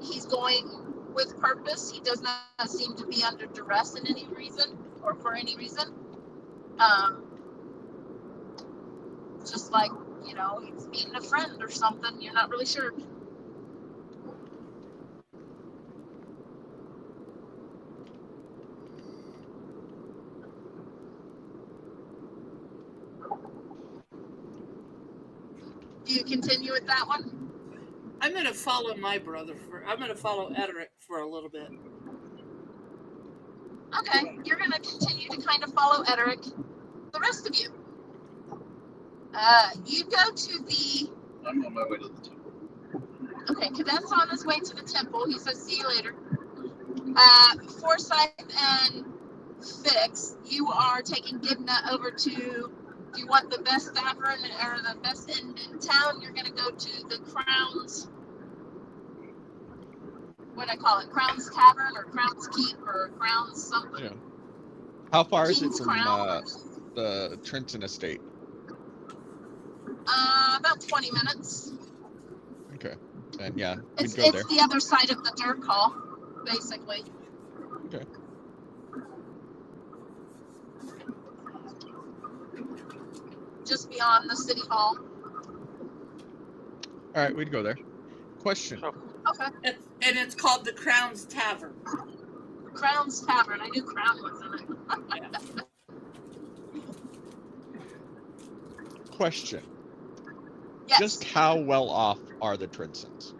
S5: He's going with purpose. He does not seem to be under duress in any reason or for any reason. Just like, he's meeting a friend or something. You're not really sure. Do you continue with that one?
S3: I'm going to follow my brother. I'm going to follow Edric for a little bit.
S5: Okay, you're going to continue to kind of follow Edric. The rest of you. You go to the...
S6: I'm on my way to the temple.
S5: Okay, Cadet's on his way to the temple. He says, see you later. Forsyth and Fix, you are taking Gibna over to... Do you want the best tavern or the best inn in town? You're going to go to the Crown's... What do I call it? Crown's Tavern or Crown's Keep or Crown's something?
S2: Yeah. How far is it
S5: King's
S2: from
S5: Crown?
S2: the Trenton estate?
S5: About 20 minutes.
S2: Okay. And yeah, we'd
S5: It's
S2: go there.
S5: the other side of the dirt hall, basically.
S2: Okay.
S5: Just beyond the city hall.
S2: All right, we'd go there. Question.
S5: Okay.
S3: And it's called the Crown's Tavern.
S5: Crown's Tavern. I knew Crown was in it.
S2: Question.
S5: Yes.
S2: Just how well off are the Trinsons?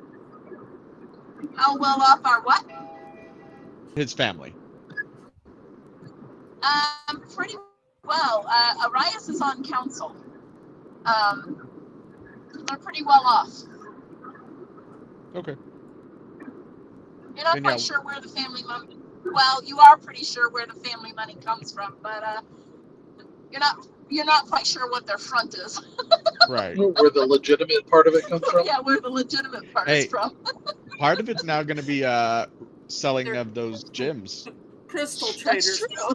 S5: How well off are what?
S2: His family.
S5: Pretty well. Arias is on council. They're pretty well off.
S2: Okay.
S5: You're not
S2: And
S5: quite
S2: yeah.
S5: sure where the family money... Well, you are pretty sure where the family money comes from, but you're not quite sure what their front is.
S2: Right.
S1: Where the legitimate part of it comes from?
S5: Yeah, where the legitimate part
S2: Hey.
S5: is from.
S2: Part of it's now going to be selling
S3: They're-
S2: of those gyms.
S3: Crystal
S5: That's
S3: traders.
S5: true.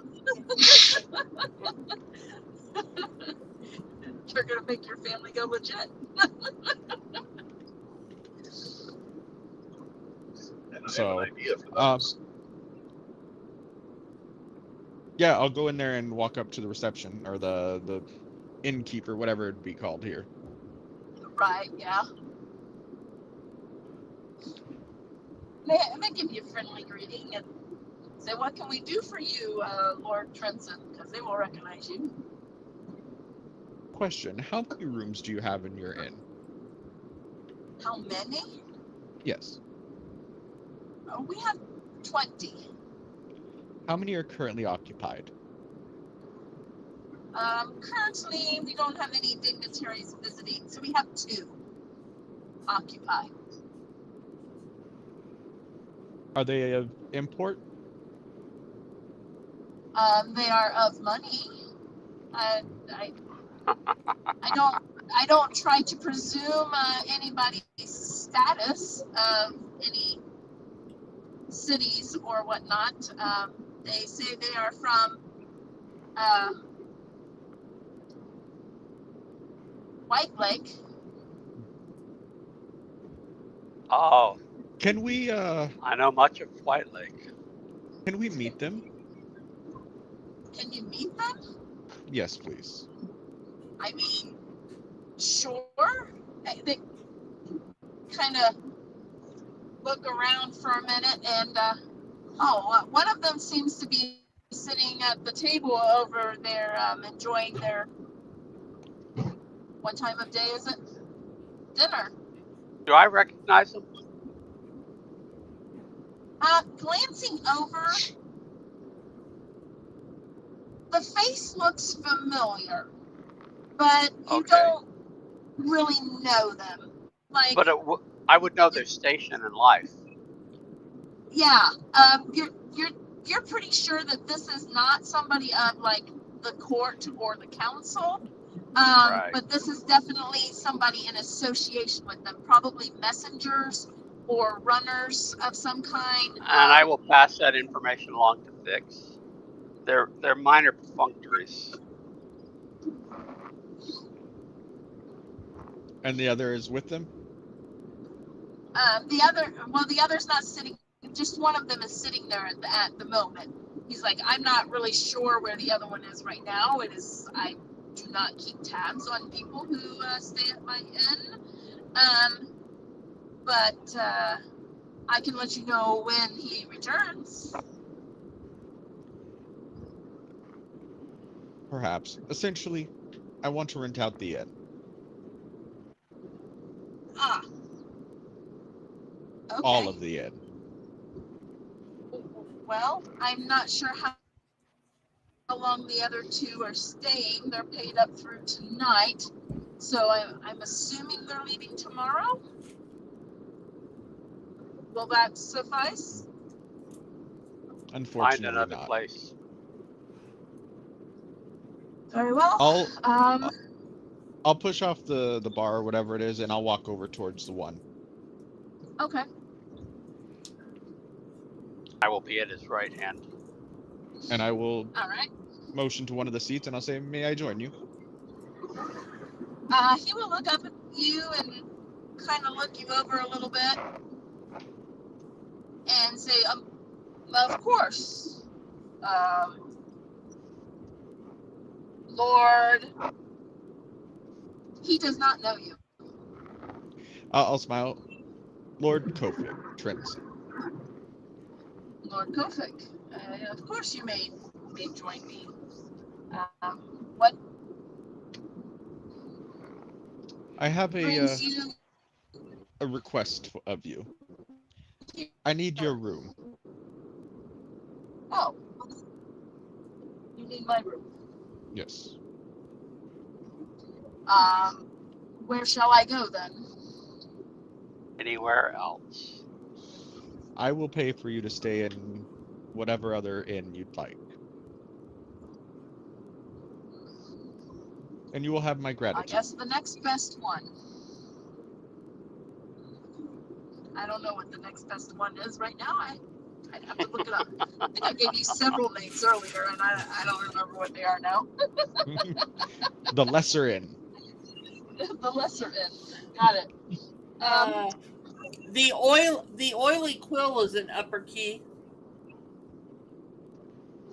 S5: You're gonna make your family go legit.
S6: And I
S2: So,
S6: have an idea for
S2: um,
S6: those.
S2: Yeah, I'll go in there and walk up to the reception or the innkeeper, whatever it'd be called here.
S5: Right, yeah. They give you a friendly greeting and say, what can we do for you, Lord Trenson? Because they will recognize you.
S2: Question. How many rooms do you have in your inn?
S5: How many?
S2: Yes.
S5: Oh, we have 20.
S2: How many are currently occupied?
S5: Currently, we don't have any dignitaries visiting, so we have 2 occupied.
S2: Are they of import?
S5: They are of money. I don't try to presume anybody's status of any cities or whatnot. They say they are from White Lake.
S4: Oh,
S2: Can we
S4: I know much of White Lake.
S2: meet them?
S5: Can you meet them?
S2: Yes, please.
S5: I mean, sure. They kind of look around for a minute and, one of them seems to be sitting at the table over there, enjoying their, what time of day is it? dinner.
S4: Do I recognize him?
S5: Glancing over, the face looks familiar, but you
S4: Okay.
S5: don't really know them. Like,
S4: But I would know their station in life.
S5: yeah, you're pretty sure that this is not somebody of like the court or the council.
S4: Right.
S5: But this is definitely somebody in association with them, probably messengers or runners of some kind.
S4: And I will pass that information along to Fix. They're minor perfunctories.
S2: And the other is with them?
S5: The other's not sitting. Just one of them is sitting there at the moment. He's like, I'm not really sure where the other one is right now. I do not keep tabs on people who stay at my inn. But I can let you know when he returns.
S2: Perhaps. Essentially, I want to rent out the inn.
S5: Ah. Okay.
S2: All of the inn.
S5: Well, I'm not sure how long the other two are staying. They're paid up through tonight, so I'm assuming they're leaving tomorrow. Will that suffice?
S4: Find
S2: Unfortunately
S4: another
S2: not.
S4: place.
S5: Very well.
S2: I'll push off the bar or whatever it is, and I'll walk over towards the one.
S5: Okay.
S4: I will be at his right hand.
S2: And I will
S5: All right.
S2: motion to one of the seats, and I'll say, "May I join you?"
S5: He will look up at you and kind of look you over a little bit and say, of course, Lord. He does not know you.
S2: I'll smile. Lord Kofik, Trenson.
S5: Lord Kofik, of course you may join me. What
S2: I have
S5: brings you?
S2: a request of you. I need your room.
S5: Oh, you need my room.
S2: Yes.
S5: Where shall I go then?
S4: Anywhere else?
S2: I will pay for you to stay in whatever other inn you'd like. And you will have my
S5: I
S2: gratitude.
S5: guess the next best one. I don't know what the next best one is right now. I'd have to look it up. I think I gave you several names earlier, and I don't remember what they are now.
S2: The lesser inn.
S5: The lesser inn. Got it.
S3: The oily quill is an upper key.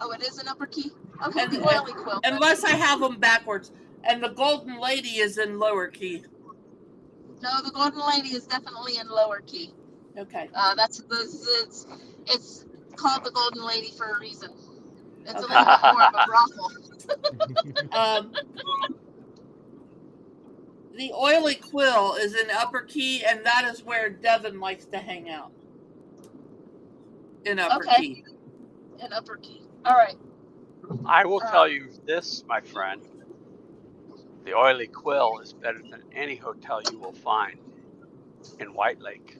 S5: Oh, it is an upper key? Okay,
S3: And-
S5: the oily quill.
S3: Unless I have them backwards. And the golden lady is in lower key.
S5: No, the golden lady is definitely in lower key.
S3: Okay.
S5: It's called the golden lady for a reason. It's a little bit more of a brothel.
S3: The oily quill is in upper key, and that is where Devin likes to hang out. In upper key.
S5: In upper key. All right.
S4: I will tell you this, my friend. The Oily Quill is better than any hotel you will find in White Lake.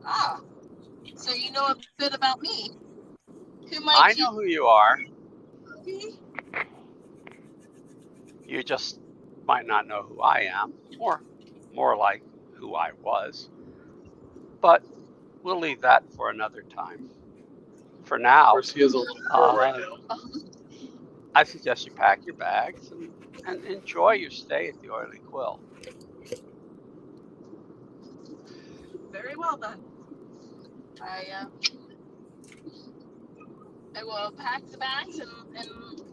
S5: Ah, so you know a bit about me.
S4: I know who you are.
S5: Me?
S4: You just might not know who I am, or more like who I was. But we'll leave that for another time. For now,
S6: Of course, he is a little poor right now.
S4: I suggest you pack your bags and enjoy your stay at the Oily Quill.
S5: Very well then. I will pack the bags and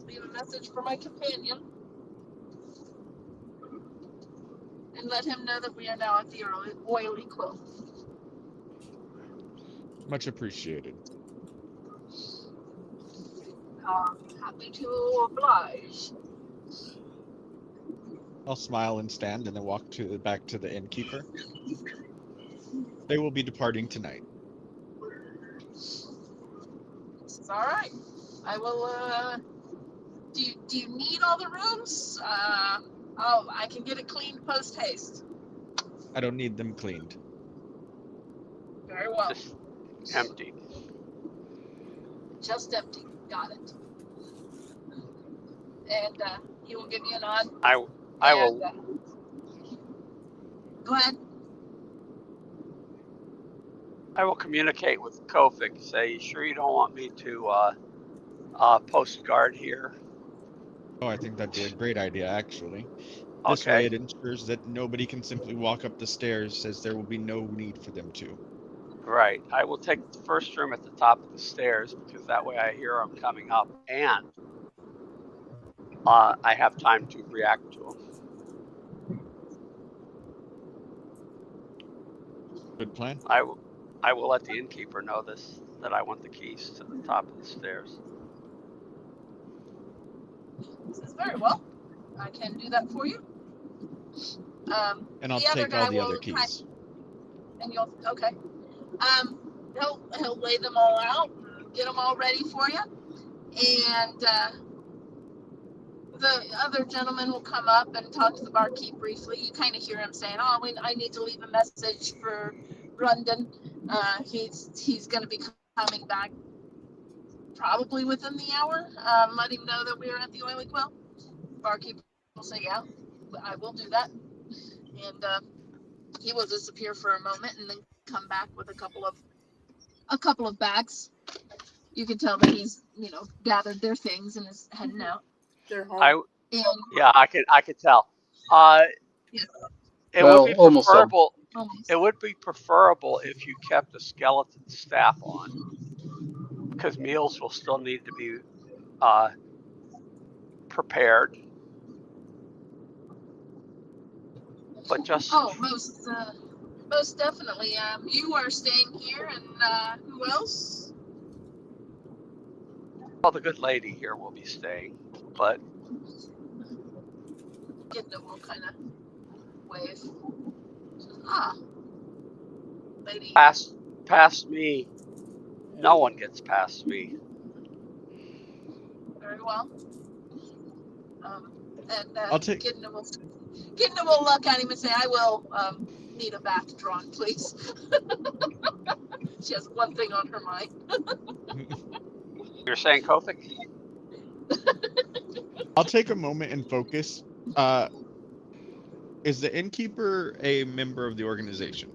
S5: leave a message for my companion and let him know that we are now at the Oily Quill.
S2: Much appreciated.
S5: Happy to oblige.
S2: I'll smile and stand and then walk back to the innkeeper. They will be departing tonight.
S5: This is all right. I will. Do you need all the rooms? Oh, I can get it cleaned post haste.
S2: I don't need them cleaned.
S5: Very well.
S4: Just empty.
S5: Just empty. Got it. And he will give you a nod.
S4: I will.
S5: Go ahead.
S4: I will communicate with Kofic. Say, you sure you don't want me to post guard here?
S2: Oh, I think that'd be a great idea, actually. This way, it ensures that nobody can simply walk up the stairs, as there will be no need for them to.
S4: Right. I will take the first room at the top of the stairs, because that way I hear them coming up, and I have time to react to them.
S2: Good plan.
S4: I will let the innkeeper know that I want the keys to the top of the stairs.
S5: This is very well. I can do that for you.
S2: And I'll take all the other keys.
S5: And you'll okay. He'll lay them all out, get them all ready for you, and the other gentleman will come up and talk to the barkeep briefly. You kind of hear him saying, "Oh, I need to leave a message for Brendan. He's going to be coming back probably within the hour. Let him know that we're at the oily quill." Barkeep will say, "Yeah, I will do that," and he will disappear for a moment and then come back with a couple of bags. You can tell that he's gathered their things and is heading out.
S3: They're home.
S4: Yeah, I could tell.
S5: Yes.
S4: It would be
S1: almost
S4: preferable.
S5: Almost.
S4: It would be preferable if you kept a skeleton staff on, because meals will still need to be prepared. But just
S5: most definitely. You are staying here, and who else?
S4: well, the good lady here will be staying, but
S5: Gidna will kind of wave. Lady.
S4: past me, no one gets past me.
S5: Very well. And
S2: I'll take.
S5: Gidna will look at him and say, "I will need a bath drawn, please." She has one thing on her mind.
S4: You're saying Kofic?
S2: I'll take a moment and focus. Is the innkeeper a member of the organization?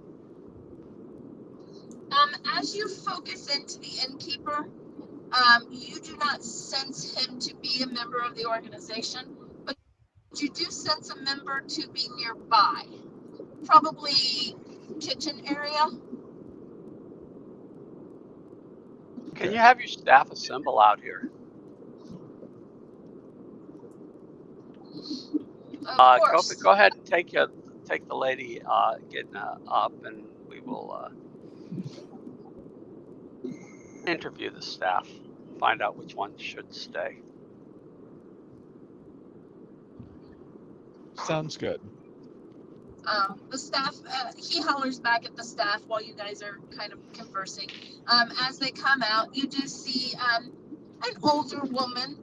S5: As you focus into the innkeeper, you do not sense him to be a member of the organization, but you do sense a member to be nearby. Probably kitchen area.
S4: Can you have your staff assemble out here? Kofic, go ahead and take the lady getting up, and we will interview the staff, find out which one should stay.
S2: Sounds good.
S5: The staff, he hollers back at the staff while you guys are kind of conversing. As they come out, you do see an older woman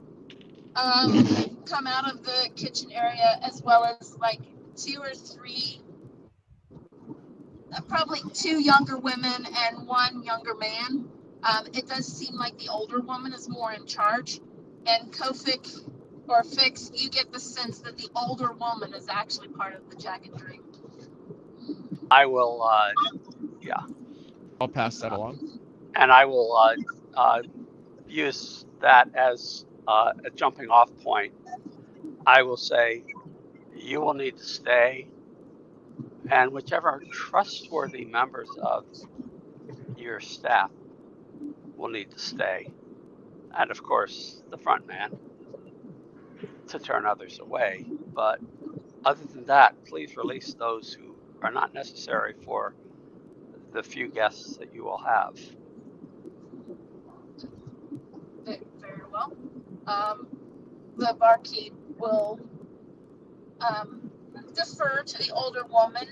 S5: come out of the kitchen area, as well as like two or three, probably two younger women and one younger man. It does seem like the older woman is more in charge, and Kofic or Fix, you get the sense that the older woman is actually part of the Jagged Dream.
S4: I will,
S2: I'll pass that along.
S4: And I will use that as a jumping off point. I will say, you will need to stay, and whichever trustworthy members of your staff will need to stay. And of course, the front man to turn others away. But other than that, please release those who are not necessary for the few guests that you will have.
S5: Very well. The barkeep will defer to the older woman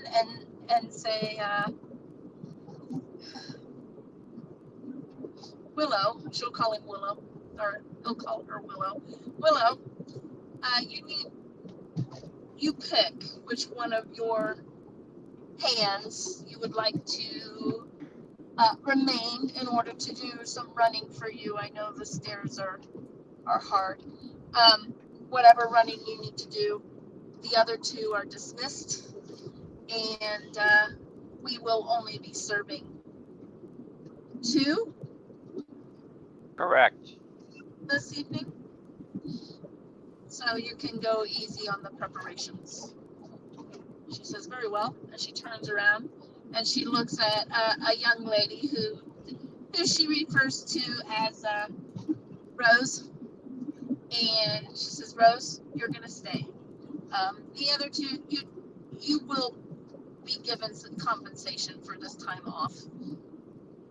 S5: and say, Willow, she'll call him Willow, or he'll call her Willow. Willow, you pick which one of your hands you would like to remain in order to do some running for you. I know the stairs are hard. Whatever running you need to do, the other two are dismissed, and we will only be serving 2
S4: Correct.
S5: this evening. So you can go easy on the preparations. She says, very well, and she turns around and she looks at a young lady who she refers to as Rose, and she says, Rose, you're gonna stay. The other two, you will be given some compensation for this time off,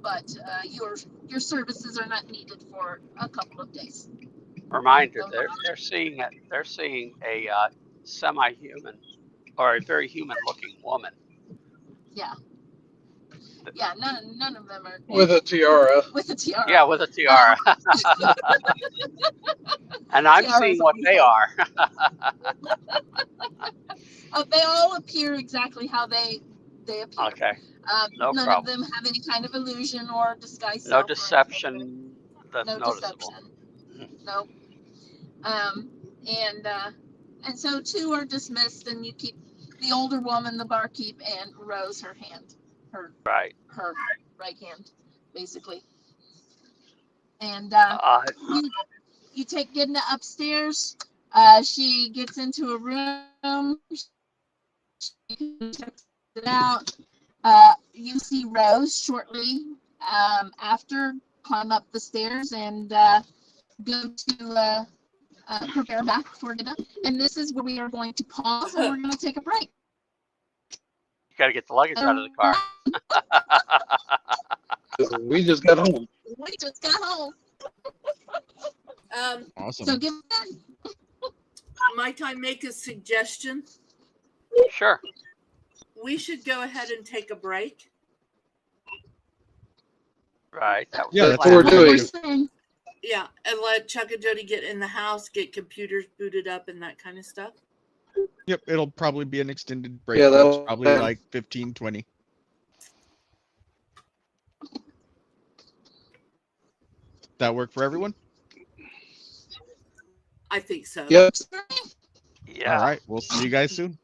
S5: but your services are not needed for a couple of days.
S4: Reminder: they're seeing a semi-human or a very human-looking woman.
S5: Yeah. Yeah, none of them are
S1: with a tiara.
S5: with a tiara.
S4: Yeah, with a tiara. And I'm seeing what they are.
S5: They all appear exactly how they appear.
S4: Okay. No
S5: none
S4: problem.
S5: of them have any kind of illusion or disguise.
S4: No deception that's
S5: no
S4: noticeable.
S5: Deception. Nope. And so 2 are dismissed, and you keep the older woman, the barkeep, and Rose, her
S4: Right.
S5: right hand, basically. And you take Gidna upstairs. She gets into a room. She checks it out. You see Rose shortly after climb up the stairs and go to prepare back for dinner. And this is where we are going to pause and we're going to take a break.
S4: You got to get the luggage out of the car.
S1: We just got home.
S2: Awesome.
S5: So give
S3: Might I make a suggestion?
S4: Sure.
S3: We should go ahead and take a break.
S4: Right. That was
S2: Yeah,
S4: the
S2: that's
S4: plan.
S1: what we're doing.
S3: Yeah, and let Chuck and Jody get in the house, get computers booted up and that kind of stuff.
S2: Yep, it'll probably be an extended break.
S1: Yeah,
S2: That's
S1: that'll-
S2: probably like 15, 20. That work for everyone?
S3: I think so.
S1: Yep.
S4: Yeah.
S2: All right, we'll see you guys soon.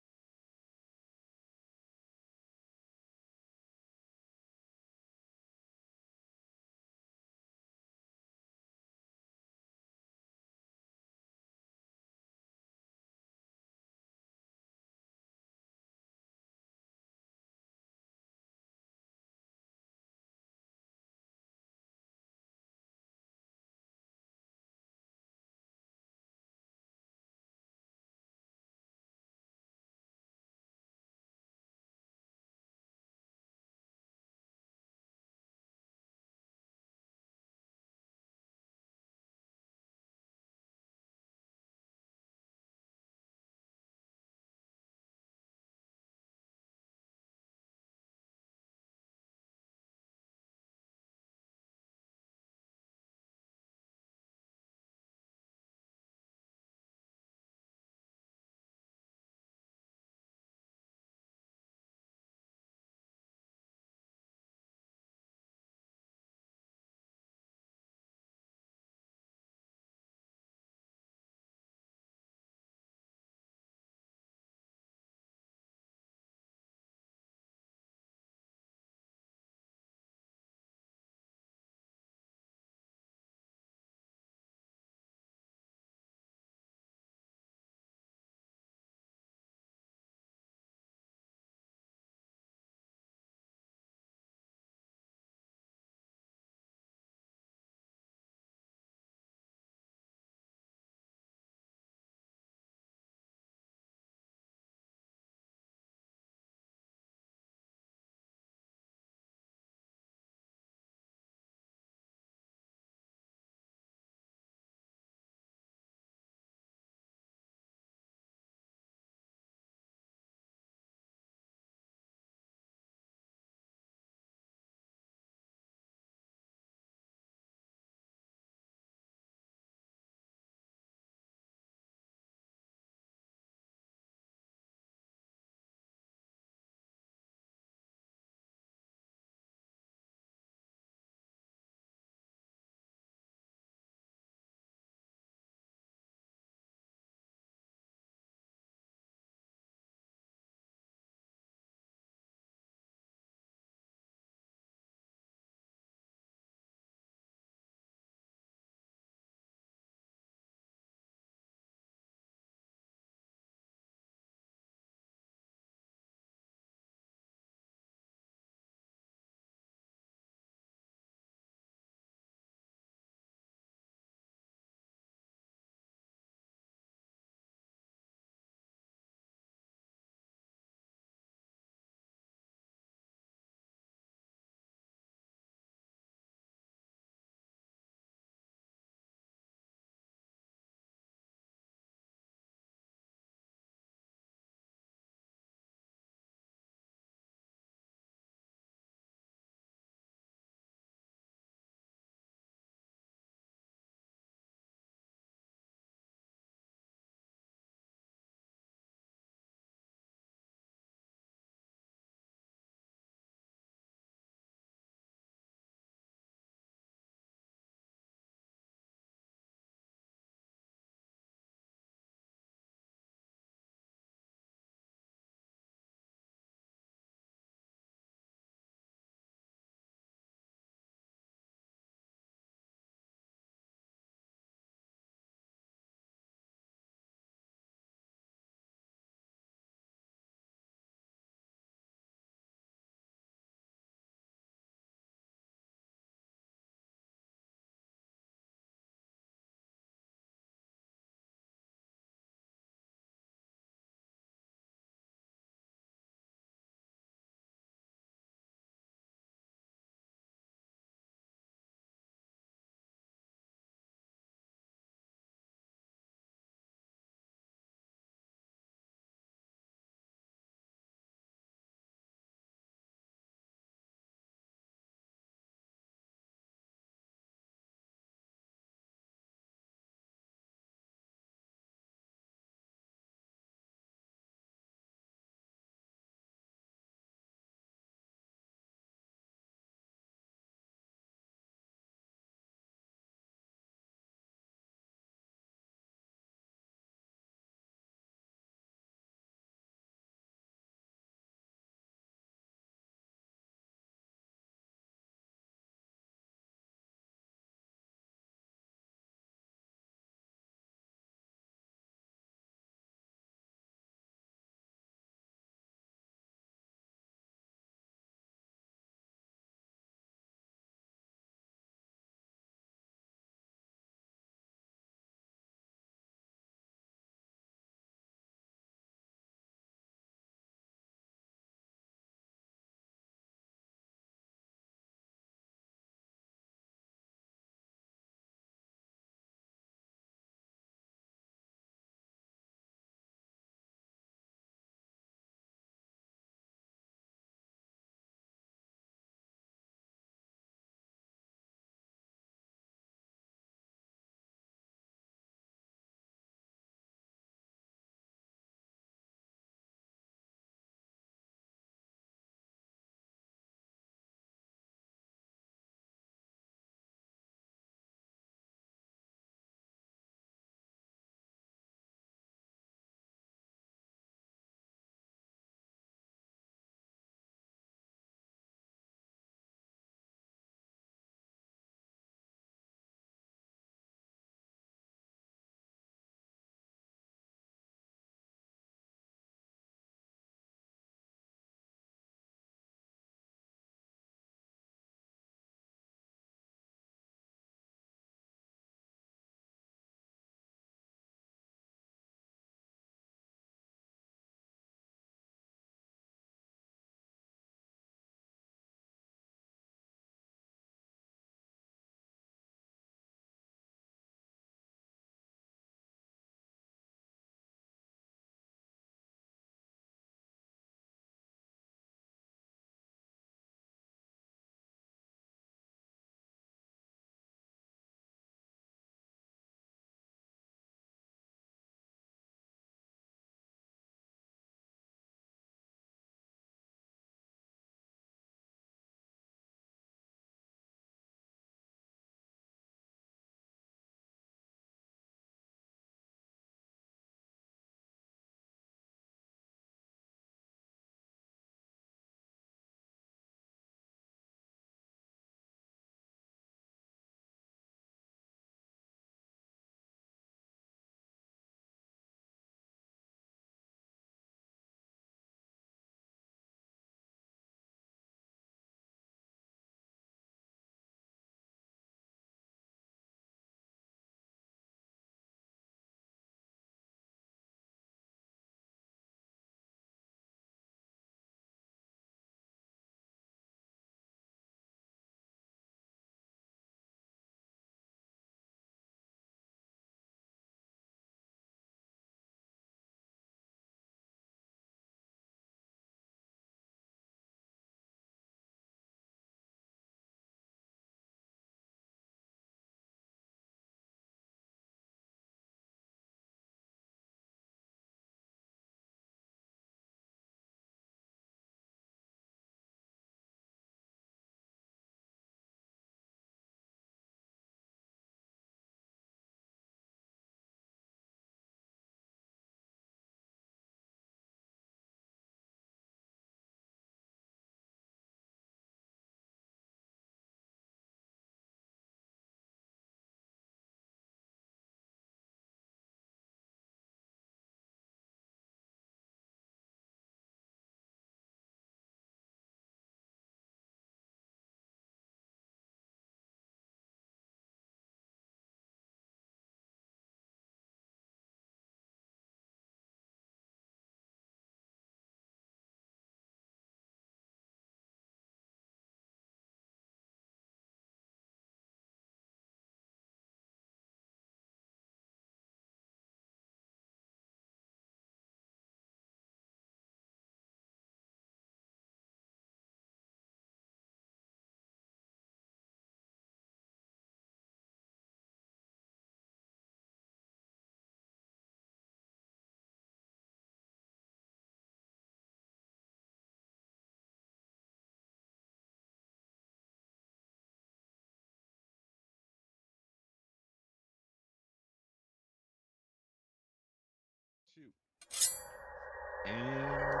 S2: And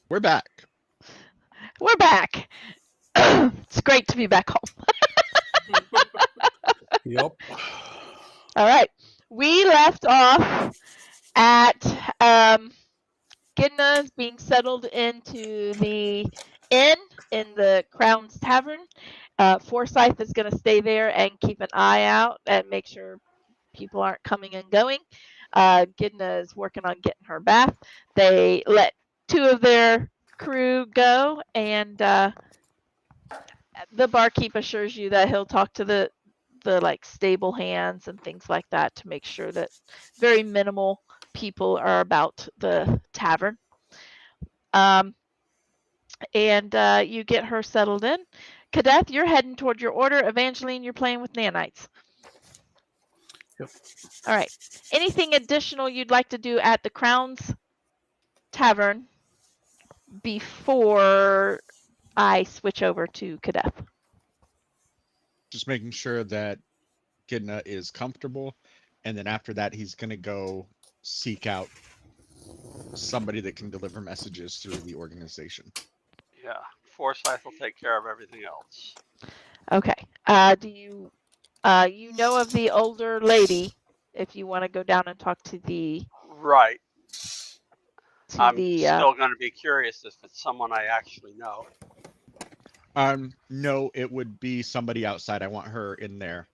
S2: we're back.
S7: We're back. It's great to be back home.
S6: Yep.
S7: All right. We left off at Gidna's being settled into the inn in the Crown's Tavern. Forsyth is going to stay there and keep an eye out and make sure people aren't coming and going. Gidna is working on getting her bath. They let two of their crew go, and the barkeep assures you that he'll talk to the like stable hands and things like that to make sure that very minimal people are about the tavern. And you get her settled in. Kadeth, you're heading toward your order. Evangeline, you're playing with nanites.
S6: Yep.
S7: All right. Anything additional you'd like to do at the Crown's Tavern before I switch over to Kadeth?
S2: Just making sure that Gidna is comfortable, and then after that, he's going to go seek out somebody that can deliver messages through the organization.
S4: Yeah, Forsyth will take care of everything else.
S7: Okay. Do you you know of the older lady? If you want to go down and talk to the
S4: Right. I'm
S7: the
S4: still going to be curious if it's someone I actually know.
S2: No, it would be somebody outside. I want her in there,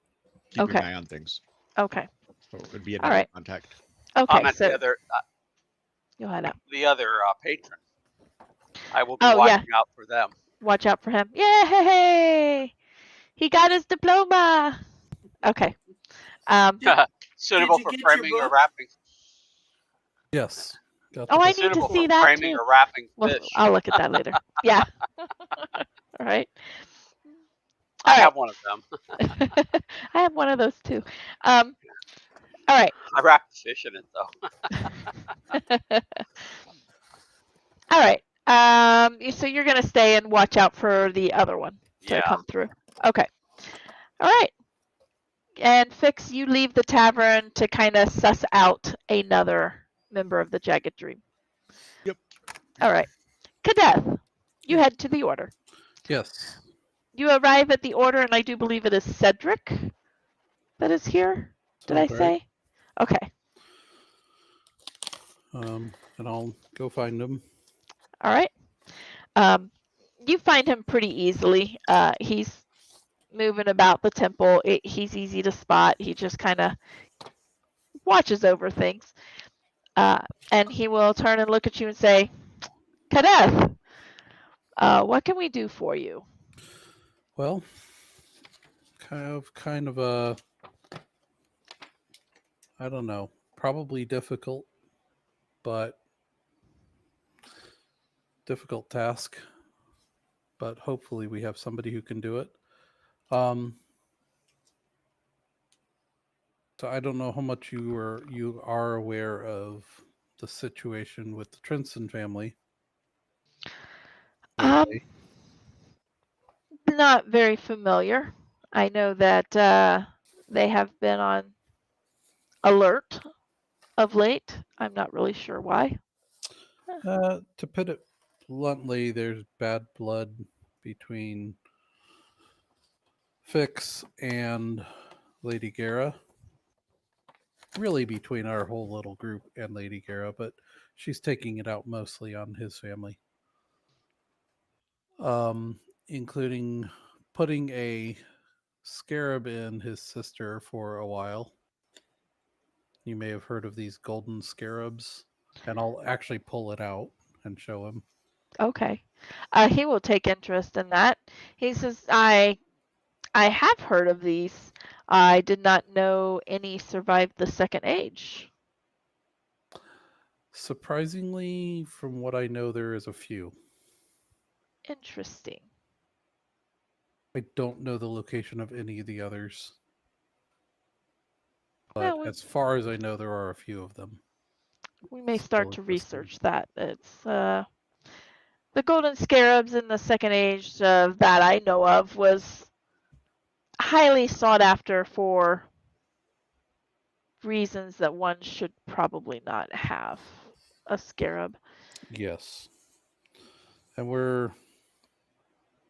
S2: keeping
S7: Okay.
S2: an eye on things.
S7: Okay.
S2: So it would be
S7: All
S2: another
S7: right.
S2: contact.
S7: Okay.
S4: I'm at
S7: So
S4: the other
S7: you'll head out.
S4: the other patron. I will be
S7: Oh, yeah.
S4: watching out for them.
S7: Watch out for him. Yay! He got his diploma. Okay.
S4: Suitable
S3: Did you
S4: for
S3: get your
S4: framing or
S3: book?
S4: wrapping.
S6: Yes. Got
S7: Oh,
S6: the
S7: I
S6: book.
S7: need to
S4: Suitable
S7: see
S4: for
S7: that
S4: framing
S7: too.
S4: or wrapping
S7: Well,
S4: fish.
S7: I'll look at that later. Yeah. All right.
S4: I
S7: All right.
S4: have one of them.
S7: I have one of those too. All right.
S4: I wrap the fish in it though.
S7: All right. So you're gonna stay and watch out for the other one to
S4: Yeah.
S7: come through. Okay. All right. And Fix, you leave the tavern to kind of suss out another member of the Jagged Dream.
S2: Yep.
S7: All right. Kadeth, you head to the order.
S6: Yes.
S7: You arrive at the order, and I do believe it is Cedric that is here. Did I
S6: Sounds right.
S7: say? Okay.
S6: And I'll go find him.
S7: All right. You find him pretty easily. He's moving about the temple. He's easy to spot. He just kind of watches over things. And he will turn and look at you and say, Kadeth, what can we do for you?
S6: Well, kind of a, I don't know, probably difficult task, but hopefully we have somebody who can do it. So I don't know how much you are aware of the situation with the Trinson family. lately.
S7: Not very familiar. I know that they have been on alert of late. I'm not really sure why.
S6: To put it bluntly, there's bad blood between Fix and Lady Gara. Really between our whole little group and Lady Gara, but she's taking it out mostly on his family. Including putting a scarab in his sister for a while. You may have heard of these golden scarabs, and I'll actually pull it out and show him.
S7: Okay. He will take interest in that. He says, I have heard of these. I did not know any survived the second age.
S6: Surprisingly, from what I know, there is a few.
S7: Interesting.
S6: I don't know the location of any of the others. But
S7: Well,
S6: as far as I know, there are a few of them.
S7: we may
S6: Still
S7: start to
S6: existing.
S7: research that. It's the golden scarabs in the second age that I know of was highly sought after for reasons that one should probably not have a scarab.
S6: Yes. And we're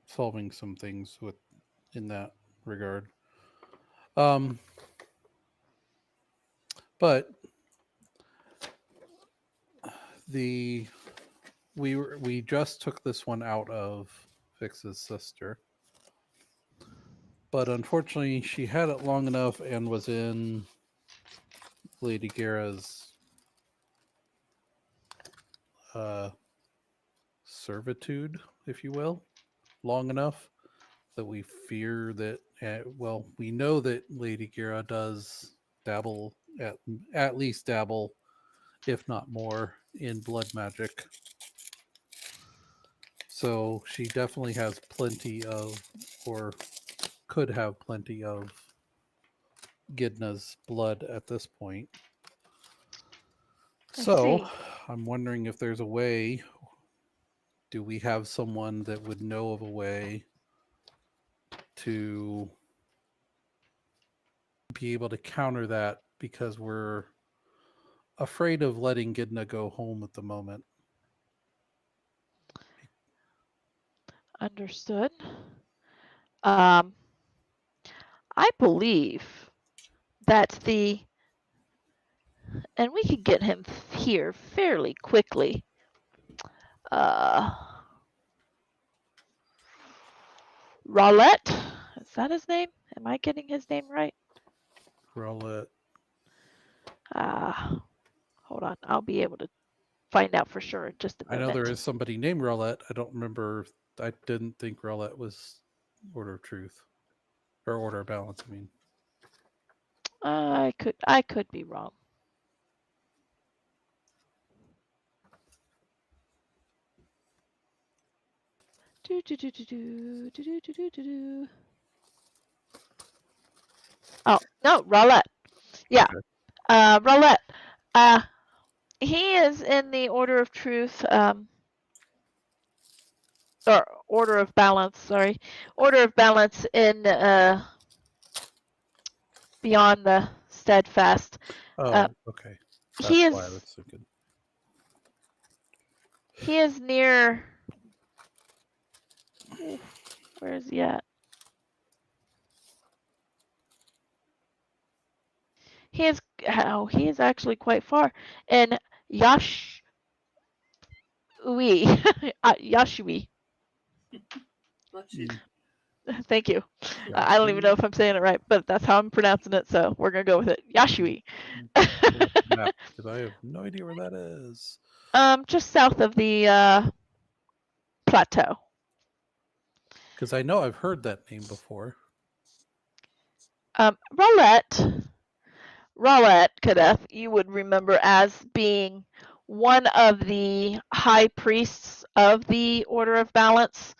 S6: solving some things with in that regard. Um, but the we just took this one out of Fix's sister, but unfortunately she had it long enough and was in Lady Guerra's uh, servitude, if you will, long enough that we fear that well, we know that Lady Guerra does dabble at least dabble, if not more, in blood magic. So she definitely has plenty of, or could have plenty of, Gidna's blood at this point.
S7: I
S6: So
S7: see.
S6: I'm wondering if there's a way. Do we have someone that would know of a way to be able to counter that? Because we're afraid of letting Gidna go home at the moment.
S7: Understood. Um, I believe that and we could get him here fairly quickly. Uh, Rowlett, is that his name? Am I getting his name right?
S6: Rowlett.
S7: Hold on. I'll be able to find out for sure in just a
S6: I
S7: moment.
S6: know there is somebody named Rowlett. I don't remember. I didn't think Rowlett was Order of Truth or Order of Balance. I mean,
S7: I could be wrong. Do do do do do do do do do do. Oh no, Rowlett. Yeah,
S6: okay.
S7: Rowlett. He is in the Order of Truth. Or Order of Balance. Sorry, Order of Balance in Beyond the Steadfast.
S6: Oh, okay. That's
S7: He
S6: why I
S7: is
S6: was thinking.
S7: he is near. Where is he at? He is actually quite far. In Yashui. Yashui.
S3: Let's see.
S7: Thank you.
S6: Yeah.
S7: I don't even know if I'm saying it right, but that's how I'm pronouncing it, so we're gonna go with it. Yashui.
S6: Because I have no idea where that is.
S7: Just south of the plateau.
S6: Because I know I've heard that name before.
S7: Rowlett, Kadeth, you would remember as being one of the high priests of the Order of Balance.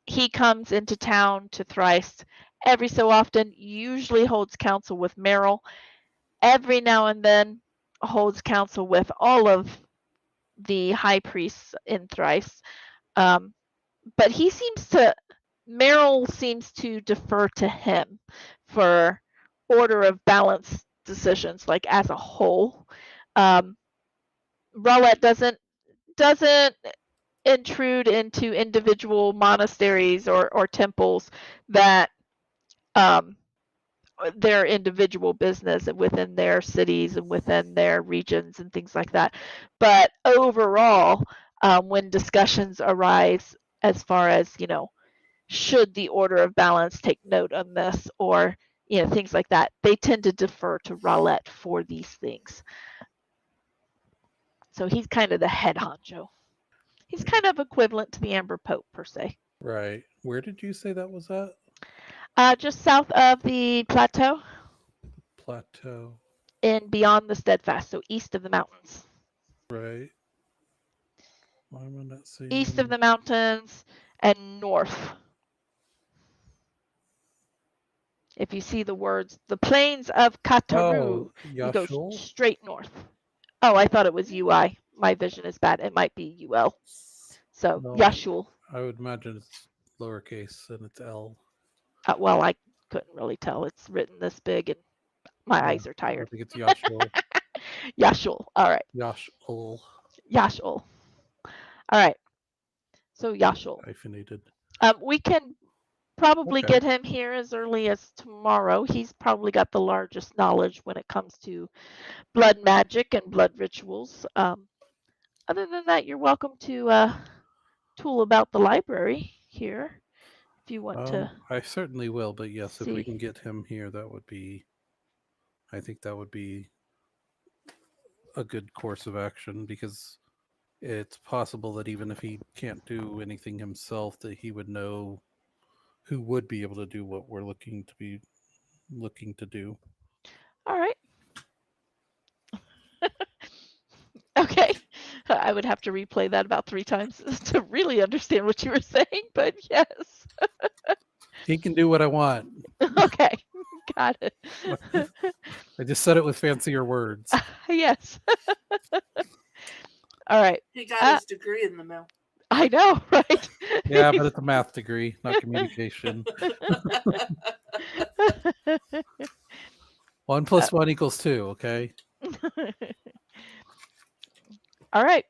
S7: He comes into town to Thrice every so often, usually holds council with Meryl. Every now and then holds council with all of the high priests in Thrice. But Meryl seems to defer to him for Order of Balance decisions, like as a whole. Rowlett doesn't intrude into individual monasteries or temples that their individual business within their cities and within their regions and things like that. But overall, when discussions arise as far as, should the Order of Balance take note on this or, things like that, they tend to defer to Rowlett for these things. So he's kind of the head honcho. He's kind of equivalent to the Amber Pope, per se.
S6: Right. Where did you say that was at?
S7: Just south of the plateau.
S6: Plateau.
S7: And beyond the Steadfast, so east of the mountains.
S6: Right. Why am I not seeing?
S7: East of the mountains and north. If you see the words, the plains of Kataru, you go straight north. Oh, I thought it was UI. My vision is bad. It might be UL. So, no, Yashul.
S6: I would imagine it's lowercase and it's L.
S7: Well, I couldn't really tell. It's written this big and My
S6: Yeah,
S7: eyes are
S6: I
S7: tired.
S6: think it's Yashul.
S7: Yashul. All right.
S6: Yashul.
S7: Yashul. All right. So Yashul.
S6: Hyphenated.
S7: We can probably
S6: Okay.
S7: get him here as early as tomorrow. He's probably got the largest knowledge when it comes to blood magic and blood rituals. Other than that, you're welcome to tool about the library here if you want to
S6: I certainly will, but yes, if we
S7: see.
S6: can get him here, I think that would be a good course of action, because it's possible that even if he can't do anything himself, that he would know who would be able to do what we're looking to do.
S7: All right. Okay. I would have to replay that about 3 times to really understand what you were saying, but yes.
S6: He can do what I want.
S7: Okay. Got it.
S6: I just said it with fancier words.
S7: Yes. All right.
S3: He got his degree in the mail.
S7: I know, right?
S6: Yeah, but it's a math degree, not communication. 1 + 1 = 2. Okay.
S7: All right.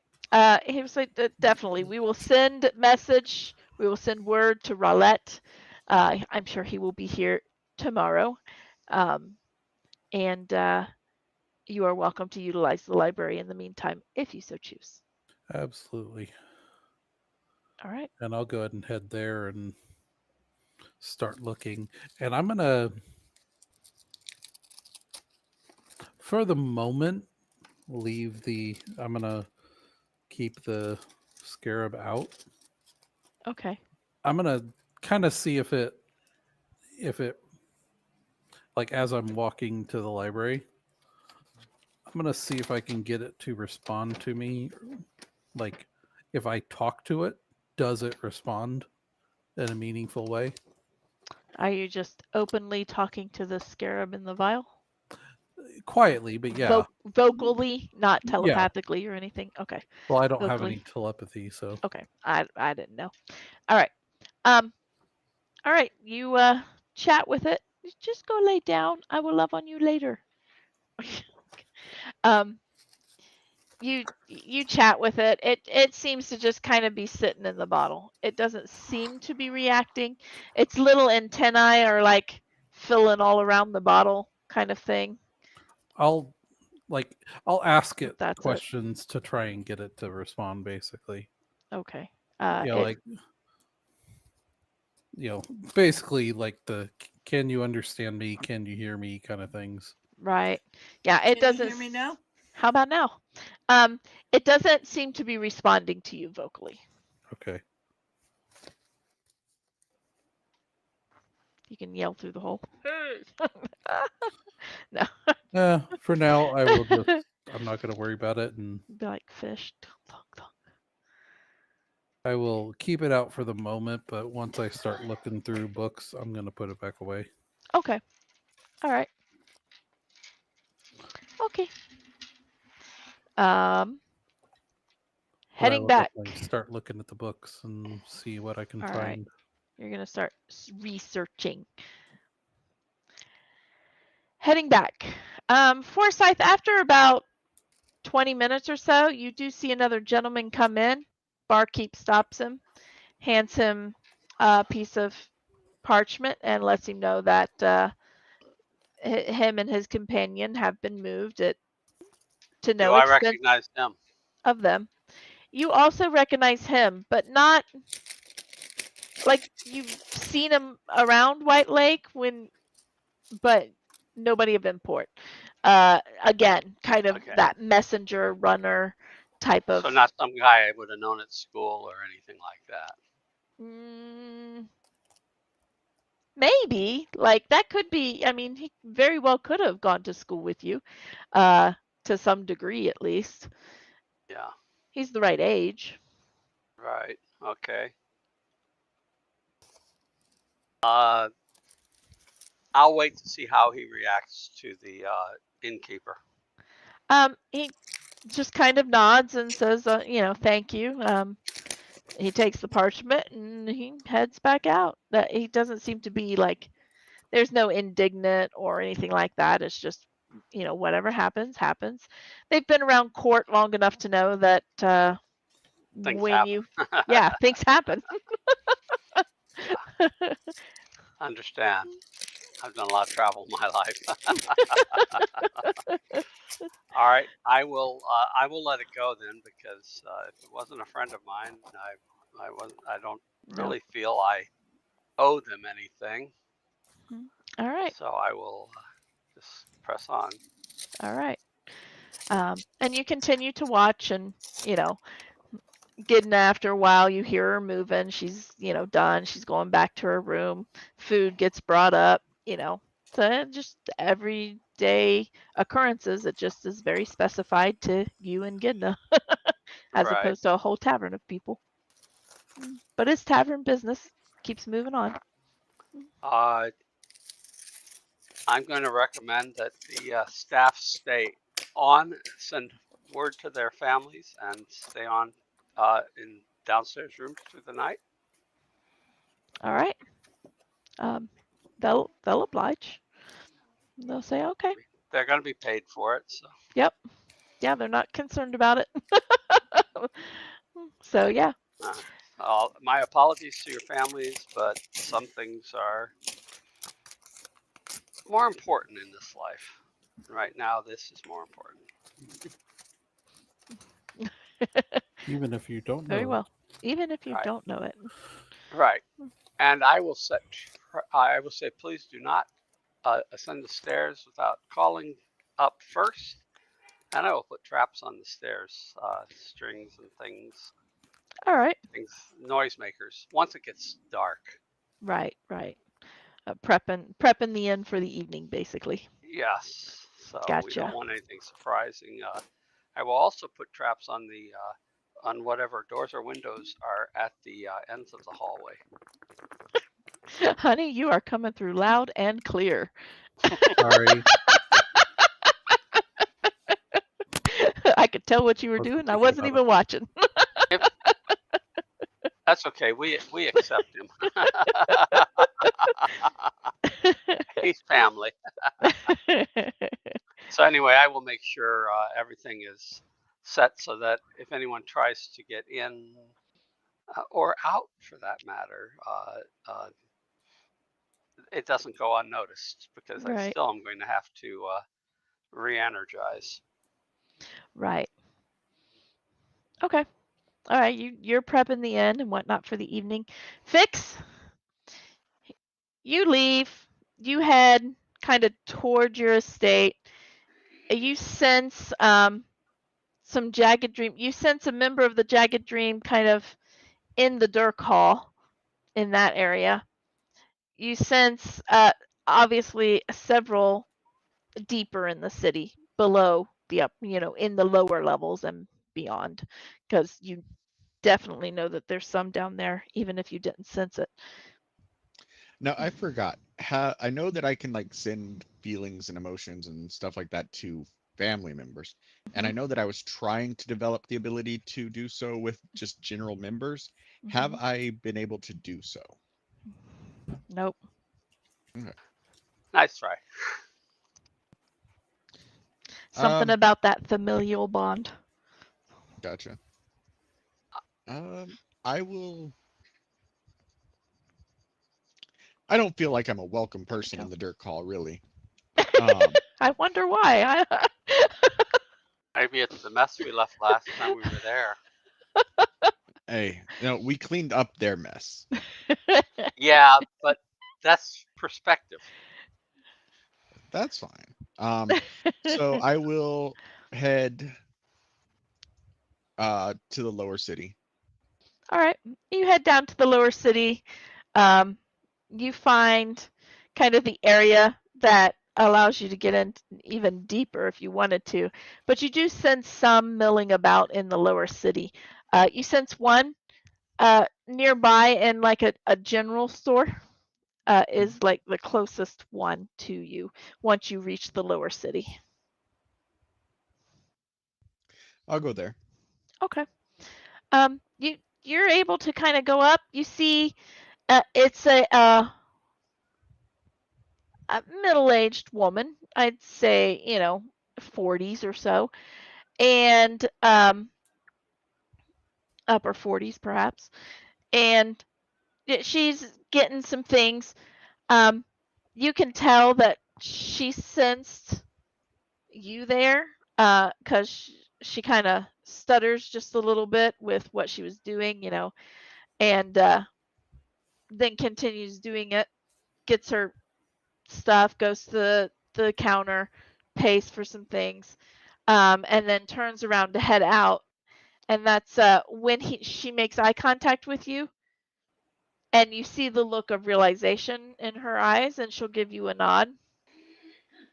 S7: He was like, definitely. We will send message. We will send word to Rowlett. I'm sure he will be here tomorrow. And you are welcome to utilize the library in the meantime if you so choose.
S6: Absolutely.
S7: All right.
S6: And I'll go ahead and head there and start looking. And I'm gonna, for the moment, I'm gonna keep the scarab out.
S7: Okay.
S6: I'm gonna kind of see if it, like, as I'm walking to the library, I'm gonna see if I can get it to respond to me. Like, if I talk to it, does it respond in a meaningful way?
S7: Are you just openly talking to the scarab in the vial?
S6: Quietly, but yeah.
S7: Vocally, not
S6: Yeah.
S7: telepathically or anything? Okay.
S6: Well, I don't have
S7: Vocally.
S6: any telepathy, so.
S7: Okay. I didn't know. All right. All right. You chat with it. Just go lay down. I will love on you later. You chat with it. It seems to just kind of be sitting in the bottle. It doesn't seem to be reacting. Its little antennae are like filling all around the bottle kind of thing.
S6: I'll ask it
S7: That's
S6: questions to try and get it to respond, basically.
S7: Okay.
S6: Basically like the "can you understand me, can you hear me" kind of things.
S7: Right. Yeah, it
S3: Can
S7: doesn't.
S3: you hear me now?
S7: How about now? It doesn't seem to be responding to you vocally.
S6: Okay.
S7: You can yell through the hole. No.
S6: For now, I will just. I'm not going to worry about it, and
S7: Be like fish.
S6: I will keep it out for the moment. But once I start looking through books, I'm going to put it back away.
S7: Okay. All right. Okay. Heading back.
S6: Start looking at the books and see what I can
S7: All
S6: find.
S7: Right. You're going to start researching. Heading back. Forsyth, after about 20 minutes or so, you do see another gentleman come in. Barkeep stops him, hands him a piece of parchment, and lets him know that him and his companion have been moved to
S4: Do
S7: no
S4: I
S7: expense
S4: recognize him?
S7: of them. You also recognize him, but not like you've seen him around White Lake but nobody of import. Again, kind of
S4: Okay.
S7: that messenger runner type of.
S4: So not some guy I would have known at school or anything like that.
S7: Maybe, like, that could be. I mean, he very well could have gone to school with you, to some degree at least.
S4: Yeah.
S7: He's the right age.
S4: Right. Okay. I'll wait to see how he reacts to the innkeeper.
S7: He just kind of nods and says, thank you. He takes the parchment and he heads back out. That he doesn't seem to be like there's no indignant or anything like that. It's just, whatever happens, happens. They've been around court long enough to know that
S4: Things
S7: when you,
S4: happen.
S7: things happen.
S4: Yeah, understand. I've done a lot of travel in my life. All right, I will let it go then, because if it wasn't a friend of mine, I don't
S7: No.
S4: really feel I owe them anything.
S7: All right.
S4: So I will just press on.
S7: All right. And you continue to watch, and getting after a while, you hear her moving. She's done. She's going back to her room. Food gets brought up. So just everyday occurrences. It just is very specified to you and Gidna, as
S4: Right.
S7: opposed to a whole tavern of people. But it's tavern business. Keeps moving on.
S4: I'm going to recommend that the staff stay on, send word to their families, and stay on in downstairs rooms through the night.
S7: All right. They'll oblige. They'll say okay.
S4: They're going to be paid for it. So.
S7: Yep. Yeah, they're not concerned about it. So yeah.
S4: My apologies to your families, but some things are more important in this life. Right now, this is more important.
S6: Even if you don't know.
S7: Very well. Even if you
S4: Right.
S7: don't know it.
S4: Right. And I will say, please do not ascend the stairs without calling up first. And I will put traps on the stairs, strings and things.
S7: All right.
S4: Things, noisemakers. Once it gets dark.
S7: Right. Prepping the inn for the evening, basically.
S4: Yes. So
S7: Gotcha.
S4: we don't want anything surprising. I will also put traps on on whatever doors or windows are at the ends of the hallway.
S7: Honey, you are coming through loud and clear.
S6: Sorry.
S7: I could tell what you were doing. I wasn't even watching.
S4: That's okay. We accept him. He's family. So anyway, I will make sure everything is set so that if anyone tries to get in or out, for that matter, it doesn't go unnoticed, because
S7: Right.
S4: I still am going to have to re-energize.
S7: Right. Okay. All right. You're prepping the inn and whatnot for the evening. Fix. You leave. You head kind of toward your estate. You sense some Jagged Dream. You sense a member of the Jagged Dream kind of in the Dirk Hall, in that area. You sense obviously several deeper in the city, below the in the lower levels and beyond, because you definitely know that there's some down there, even if you didn't sense it.
S2: Now I forgot. I know that I can like send feelings and emotions and stuff like that to family members, and I know that I was trying to develop the ability to do so with just general members. Have I been able to do so?
S7: Nope.
S2: Okay.
S4: Nice try.
S7: Something about that familial bond.
S2: Gotcha. I will. I don't feel like I'm a welcome person in the Dirk Hall, really.
S7: I wonder why.
S4: Maybe it's the mess we left last time we were there.
S2: Hey, we cleaned up their mess.
S4: Yeah, but that's perspective.
S2: That's fine. So I will head to the lower city.
S7: All right. You head down to the lower city. You find kind of the area that allows you to get in even deeper if you wanted to. But you do sense some milling about in the lower city. You sense one nearby in like a general store is like the closest one to you once you reach the lower city.
S2: I'll go there.
S7: Okay. You're able to kind of go up. You see, it's a middle-aged woman. I'd say, 40s or so, and upper 40s perhaps. And she's getting some things. Um, you can tell that she sensed you there, because she kind of stutters just a little bit with what she was doing, and then continues doing it. Gets her stuff, goes to the counter, pays for some things, and then turns around to head out. And that's when she makes eye contact with you, and you see the look of realization in her eyes, and she'll give you a nod,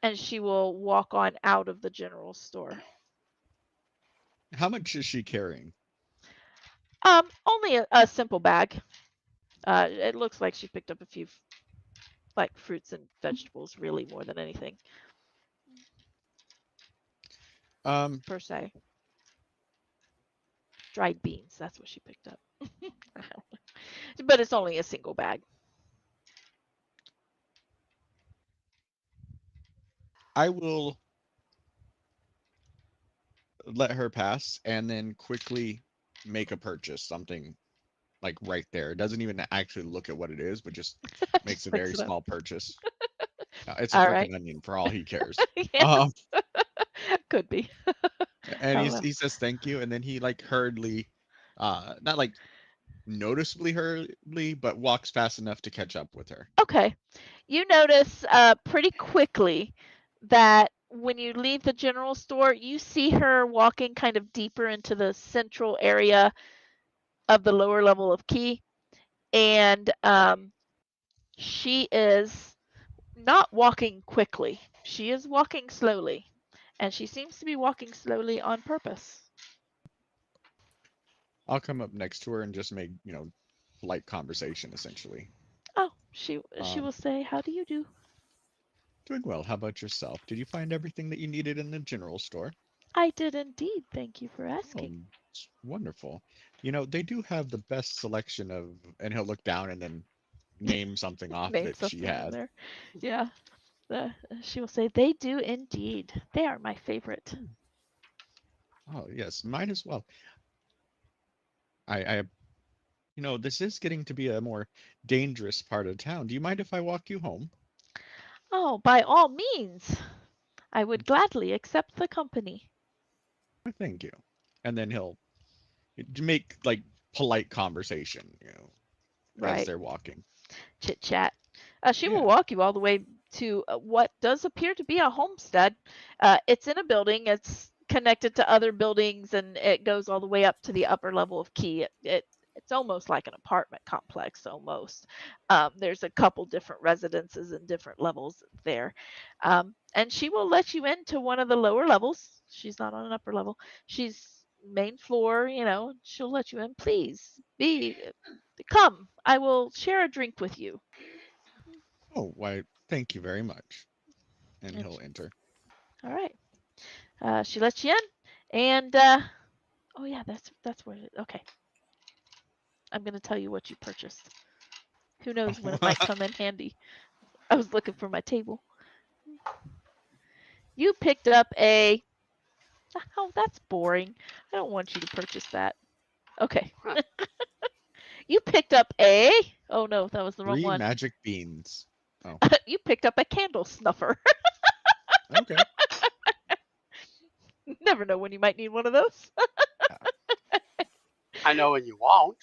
S7: and she will walk on out of the general store.
S2: How much is she carrying?
S7: Only a simple bag. It looks like she picked up a few like fruits and vegetables, really, more than anything
S2: Um,
S7: per se. Dried beans, that's what she picked up. But it's only a single bag.
S2: I will let her pass and then quickly make a purchase, something like right there. It doesn't even actually look at what it is, but just makes a
S7: Just picks
S2: very
S7: it up.
S2: small purchase. It's a
S7: All
S2: freaking
S7: right.
S2: onion for all he cares.
S7: Yes. Could be.
S2: And
S7: I don't know.
S2: he says thank you, and then he like hurriedly, not like noticeably hurriedly, but walks fast enough to catch up with her.
S7: Okay. You notice pretty quickly that when you leave the general store, you see her walking kind of deeper into the central area of the lower level of Key, and she is not walking quickly. She is walking slowly, and she seems to be walking slowly on purpose.
S2: I'll come up next to her and just make, polite conversation essentially.
S7: Oh, she
S2: Um,
S7: will say, "How do you do?"
S2: Doing well. How about yourself? Did you find everything that you needed in the general store?
S7: I did indeed. Thank you for
S2: Oh,
S7: asking.
S2: it's wonderful. They do have the best selection of, and he'll look down and then name something off
S7: Name
S2: that she
S7: something in
S2: has.
S7: there. Yeah. She will say, "They do indeed. They are my favorite."
S2: Hmm. Oh, yes, mine as well. I, this is getting to be a more dangerous part of town. Do you mind if I walk you home?
S7: Oh, by all means, I would gladly accept the company.
S2: "Oh, thank you." And then he'll make like polite conversation, as
S7: Right.
S2: they're walking.
S7: Chit chat. She will
S2: Yeah.
S7: walk you all the way to what does appear to be a homestead. It's in a building. It's connected to other buildings, and it goes all the way up to the upper level of Key. It's almost like an apartment complex, almost. There's a couple different residences and different levels there, and she will let you into one of the lower levels. She's not on an upper level. She's main floor. She'll let you in. Please come. I will share a drink with you.
S2: Oh, why, thank you very much. And
S7: And
S2: he'll enter.
S7: all right. She lets you in, and oh yeah, that's where it is. Okay, I'm gonna tell you what you purchased. Who knows when it might come in handy. I was looking for my table. You picked up a. Oh, that's boring. I don't want you to purchase that. Okay. You picked up a. Oh no, that was the wrong
S2: Three
S7: one.
S2: magic beans. Oh,
S7: You picked up a candle snuffer.
S2: okay.
S7: Never know when you might need one of those.
S4: I know when you won't.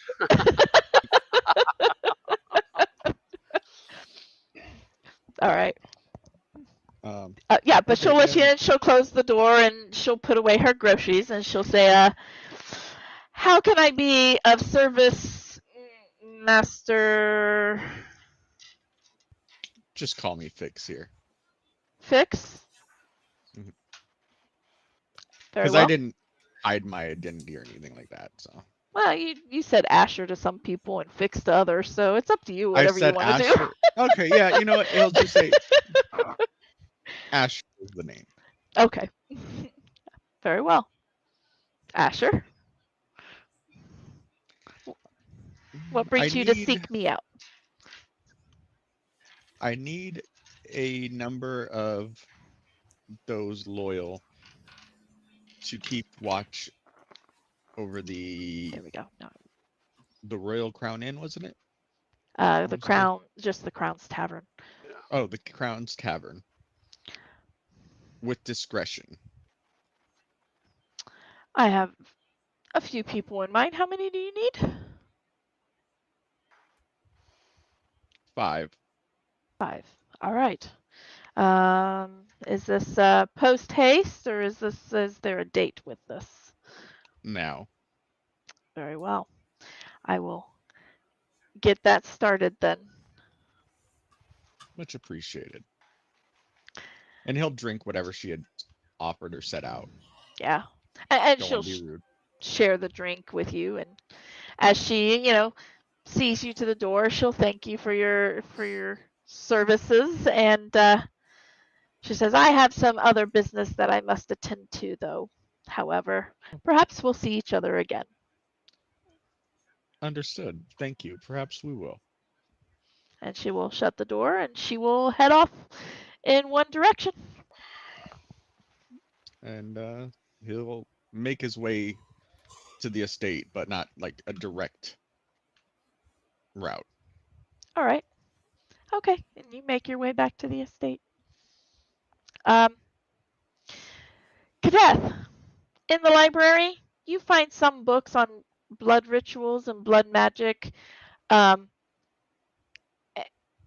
S7: All right.
S2: Um,
S7: Yeah, but she'll
S2: okay,
S7: let you
S2: and
S7: in. She'll close the door and she'll put away her groceries and she'll say, "How can I be of service, Master
S2: just call me Fix here.
S7: Fix?"
S2: Mhm.
S7: Very
S2: Because I
S7: well.
S2: didn't hide my identity or anything like that. So
S7: Well, you said Asher to some people and Fix to others, so it's up to you.
S2: I
S7: Whatever you
S2: said
S7: want to do.
S2: Asher. Okay, yeah, you know what? He'll just say Asher is the name.
S7: Okay. Very well. Asher, what
S2: I
S7: brings you to
S2: need
S7: seek me out?
S2: I need a number of those loyal to keep watch over
S7: There we go. No,
S2: the Royal Crown Inn, wasn't it? What
S7: the
S2: was it called?
S7: Crown, just the Crown's Tavern.
S4: Yeah.
S2: Oh, the Crown's Tavern. With discretion.
S7: I have a few people in mind. How many do you need?
S2: 5.
S7: 5. All right. Is this post haste or is there a date with this?
S2: Now.
S7: Very well. I will get that started then.
S2: Much appreciated. And he'll drink whatever she had offered or set out.
S7: Yeah. And
S2: Don't
S7: she'll
S2: want to be rude.
S7: share the drink with you, and as she, sees you to the door, she'll thank you for your services, and she says, "I have some other business that I must attend to, though. However, perhaps we'll see each other again."
S2: Understood. Thank you. Perhaps we will.
S7: And she will shut the door, and she will head off in one direction.
S2: And he'll make his way to the estate, but not like a direct route.
S7: All right. Okay. And you make your way back to the estate. Um, Kadeth, in the library, you find some books on blood rituals and blood magic. Um,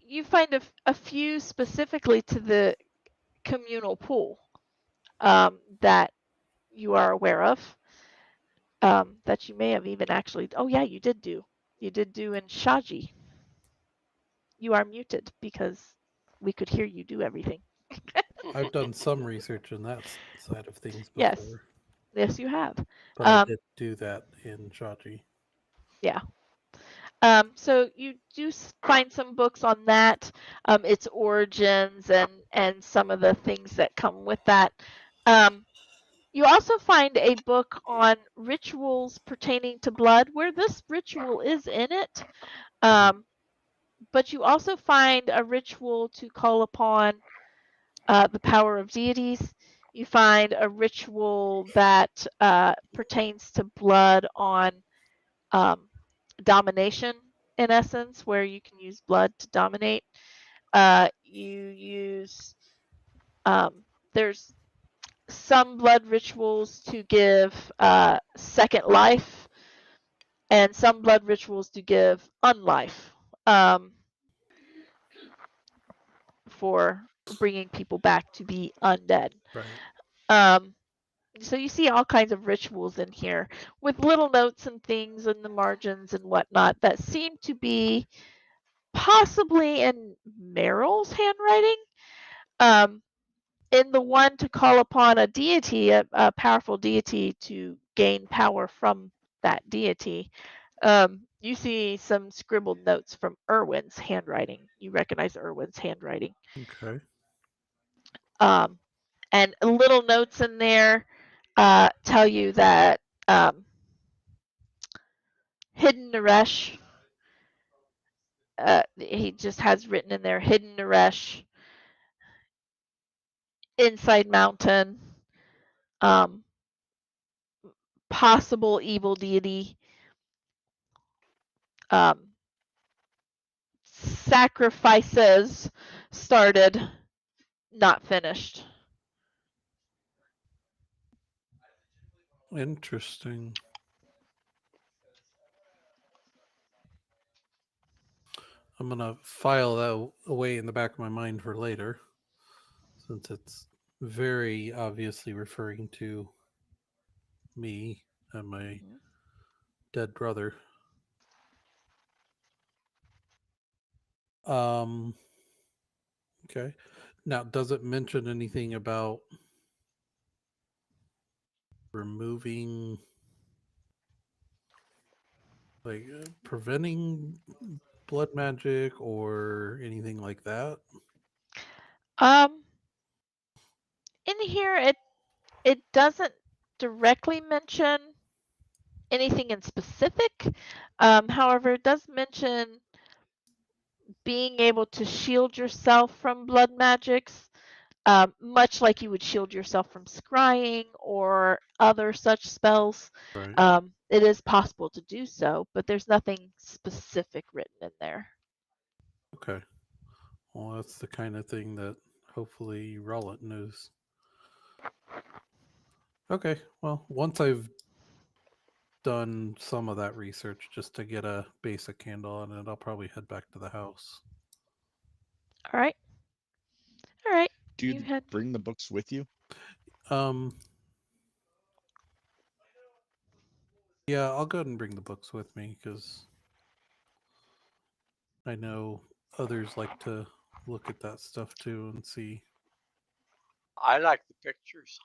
S7: you find a few specifically to the communal pool that you are aware of, that you may have even actually. Oh yeah, you did do. You did do in Shaji. You are muted because we could hear you do everything.
S6: I've done some research on that side of things
S7: Yes,
S6: before,
S7: yes, you have.
S6: but I did do that in Shaji.
S7: Yeah. So you do find some books on that, its origins and some of the things that come with that. You also find a book on rituals pertaining to blood, where this ritual is in it. But you also find a ritual to call upon the power of deities. You find a ritual that pertains to blood on domination, in essence, where you can use blood to dominate. You use there's some blood rituals to give second life, and some blood rituals to give unlife, for bringing people back to be undead.
S6: Right.
S7: So you see all kinds of rituals in here with little notes and things in the margins and whatnot that seem to be possibly in Meryl's handwriting. In the one to call upon a deity, a powerful deity, to gain power from that deity, you see some scribbled notes from Erwin's handwriting. You recognize Erwin's handwriting.
S6: Okay.
S7: And little notes in there tell you that Hidden Naresh, he just has written in there, Hidden Naresh, Inside Mountain, um, possible evil deity, sacrifices started, not finished.
S6: Interesting. I'm gonna file that away in the back of my mind for later, since it's very obviously referring to me and my dead brother. Okay. Now, does it mention anything about removing, like, preventing blood magic or anything like that?
S7: In here, it doesn't directly mention anything in specific. However, it does mention being able to shield yourself from blood magics, much like you would shield yourself from scrying or other such spells.
S6: Right.
S7: It is possible to do so, but there's nothing specific written in there.
S6: Okay. Well, that's the kind of thing that hopefully Rollet knows. Okay. Well, once I've done some of that research just to get a basic handle on it, I'll probably head back to the house.
S7: All right. All right.
S2: Do
S7: You
S2: you
S7: had
S2: bring the books with you?
S6: Yeah, I'll go ahead and bring the books with me because I know others like to look at that stuff too and see.
S4: I like the pictures.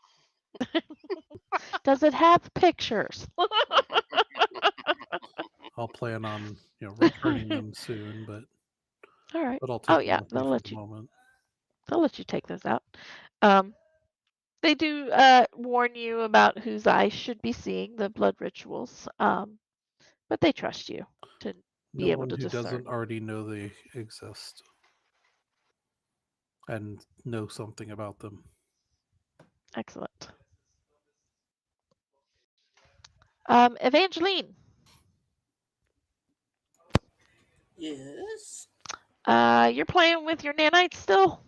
S7: Does it have pictures?
S6: I'll plan on returning them soon, but
S7: All right.
S6: I'll
S7: Oh
S6: take them
S7: yeah,
S6: with me for the moment.
S7: they'll let you take those out. They do warn you about whose eyes should be seeing the blood rituals, but they trust you to
S6: No
S7: be able
S6: one
S7: to
S6: who
S7: discern.
S6: doesn't already know they exist and know something about them.
S7: Excellent. Evangeline,
S3: Yes.
S7: you're playing with your nanites still?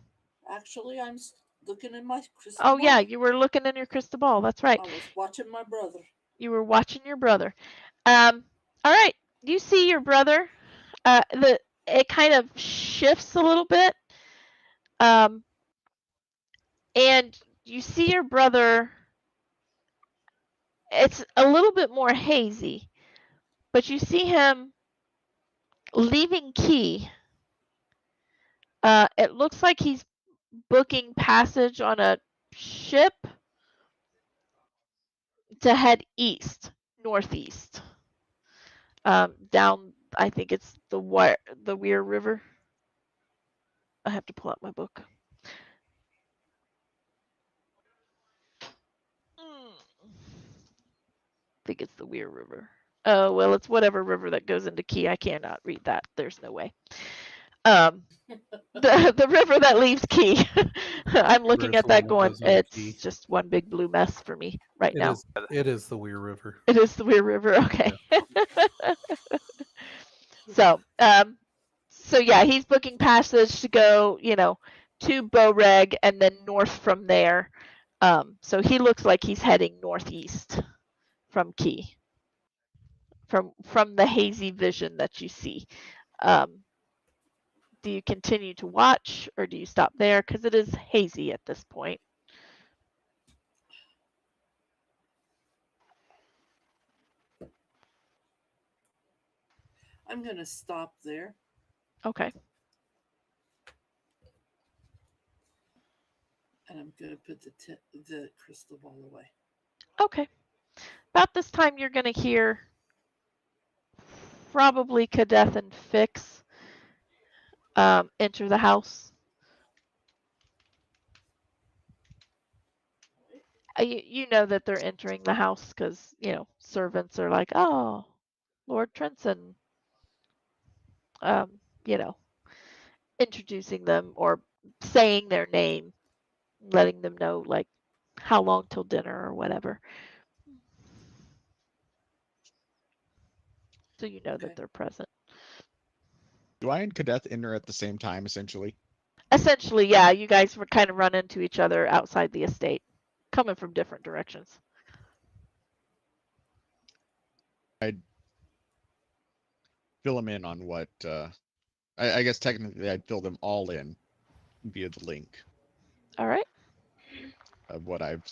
S3: Actually, I'm looking in my crystal
S7: Oh
S3: ball.
S7: yeah, you were looking in your crystal ball. That's right.
S3: I was watching my brother.
S7: You were watching your brother. All right. You see your brother. It kind of shifts a little bit. And you see your brother. It's a little bit more hazy, but you see him leaving Key. It looks like he's booking passage on a ship to head east, northeast, down. I think it's the Weir River. I have to pull out my book. I think it's the Weir River. Oh well, it's whatever river that goes into Key. I cannot read that. There's no way. The river that leaves Key. I'm looking
S6: River's
S7: at
S6: the one
S7: that
S6: that
S7: going,
S6: goes into Key.
S7: it's just one big blue mess for me right
S6: It
S7: now.
S6: is. It is the Weir River.
S7: It is the Weir River. Okay. So, so yeah, he's booking passage to go, to Boreg and then north from there. So he looks like he's heading northeast from Key, from the hazy vision that you see. Do you continue to watch or do you stop there? Because it is hazy at this point.
S3: I'm going to stop there.
S7: Okay.
S3: And I'm going to put the crystal ball away.
S7: Okay. About this time, you're going to hear probably Kadeth and Fix enter the house. You know that they're entering the house because, servants are like, oh, Lord Trenson, you know, introducing them or saying their name, letting them know, like, how long till dinner or whatever. So you know that they're present.
S2: Do I and Kadeth enter at the same time, essentially?
S7: Essentially, yeah, you guys would kind of run into each other outside the estate, coming from different directions.
S2: I'd fill them in on what, I guess technically I'd fill them all in via the link
S7: All right.
S2: of what I've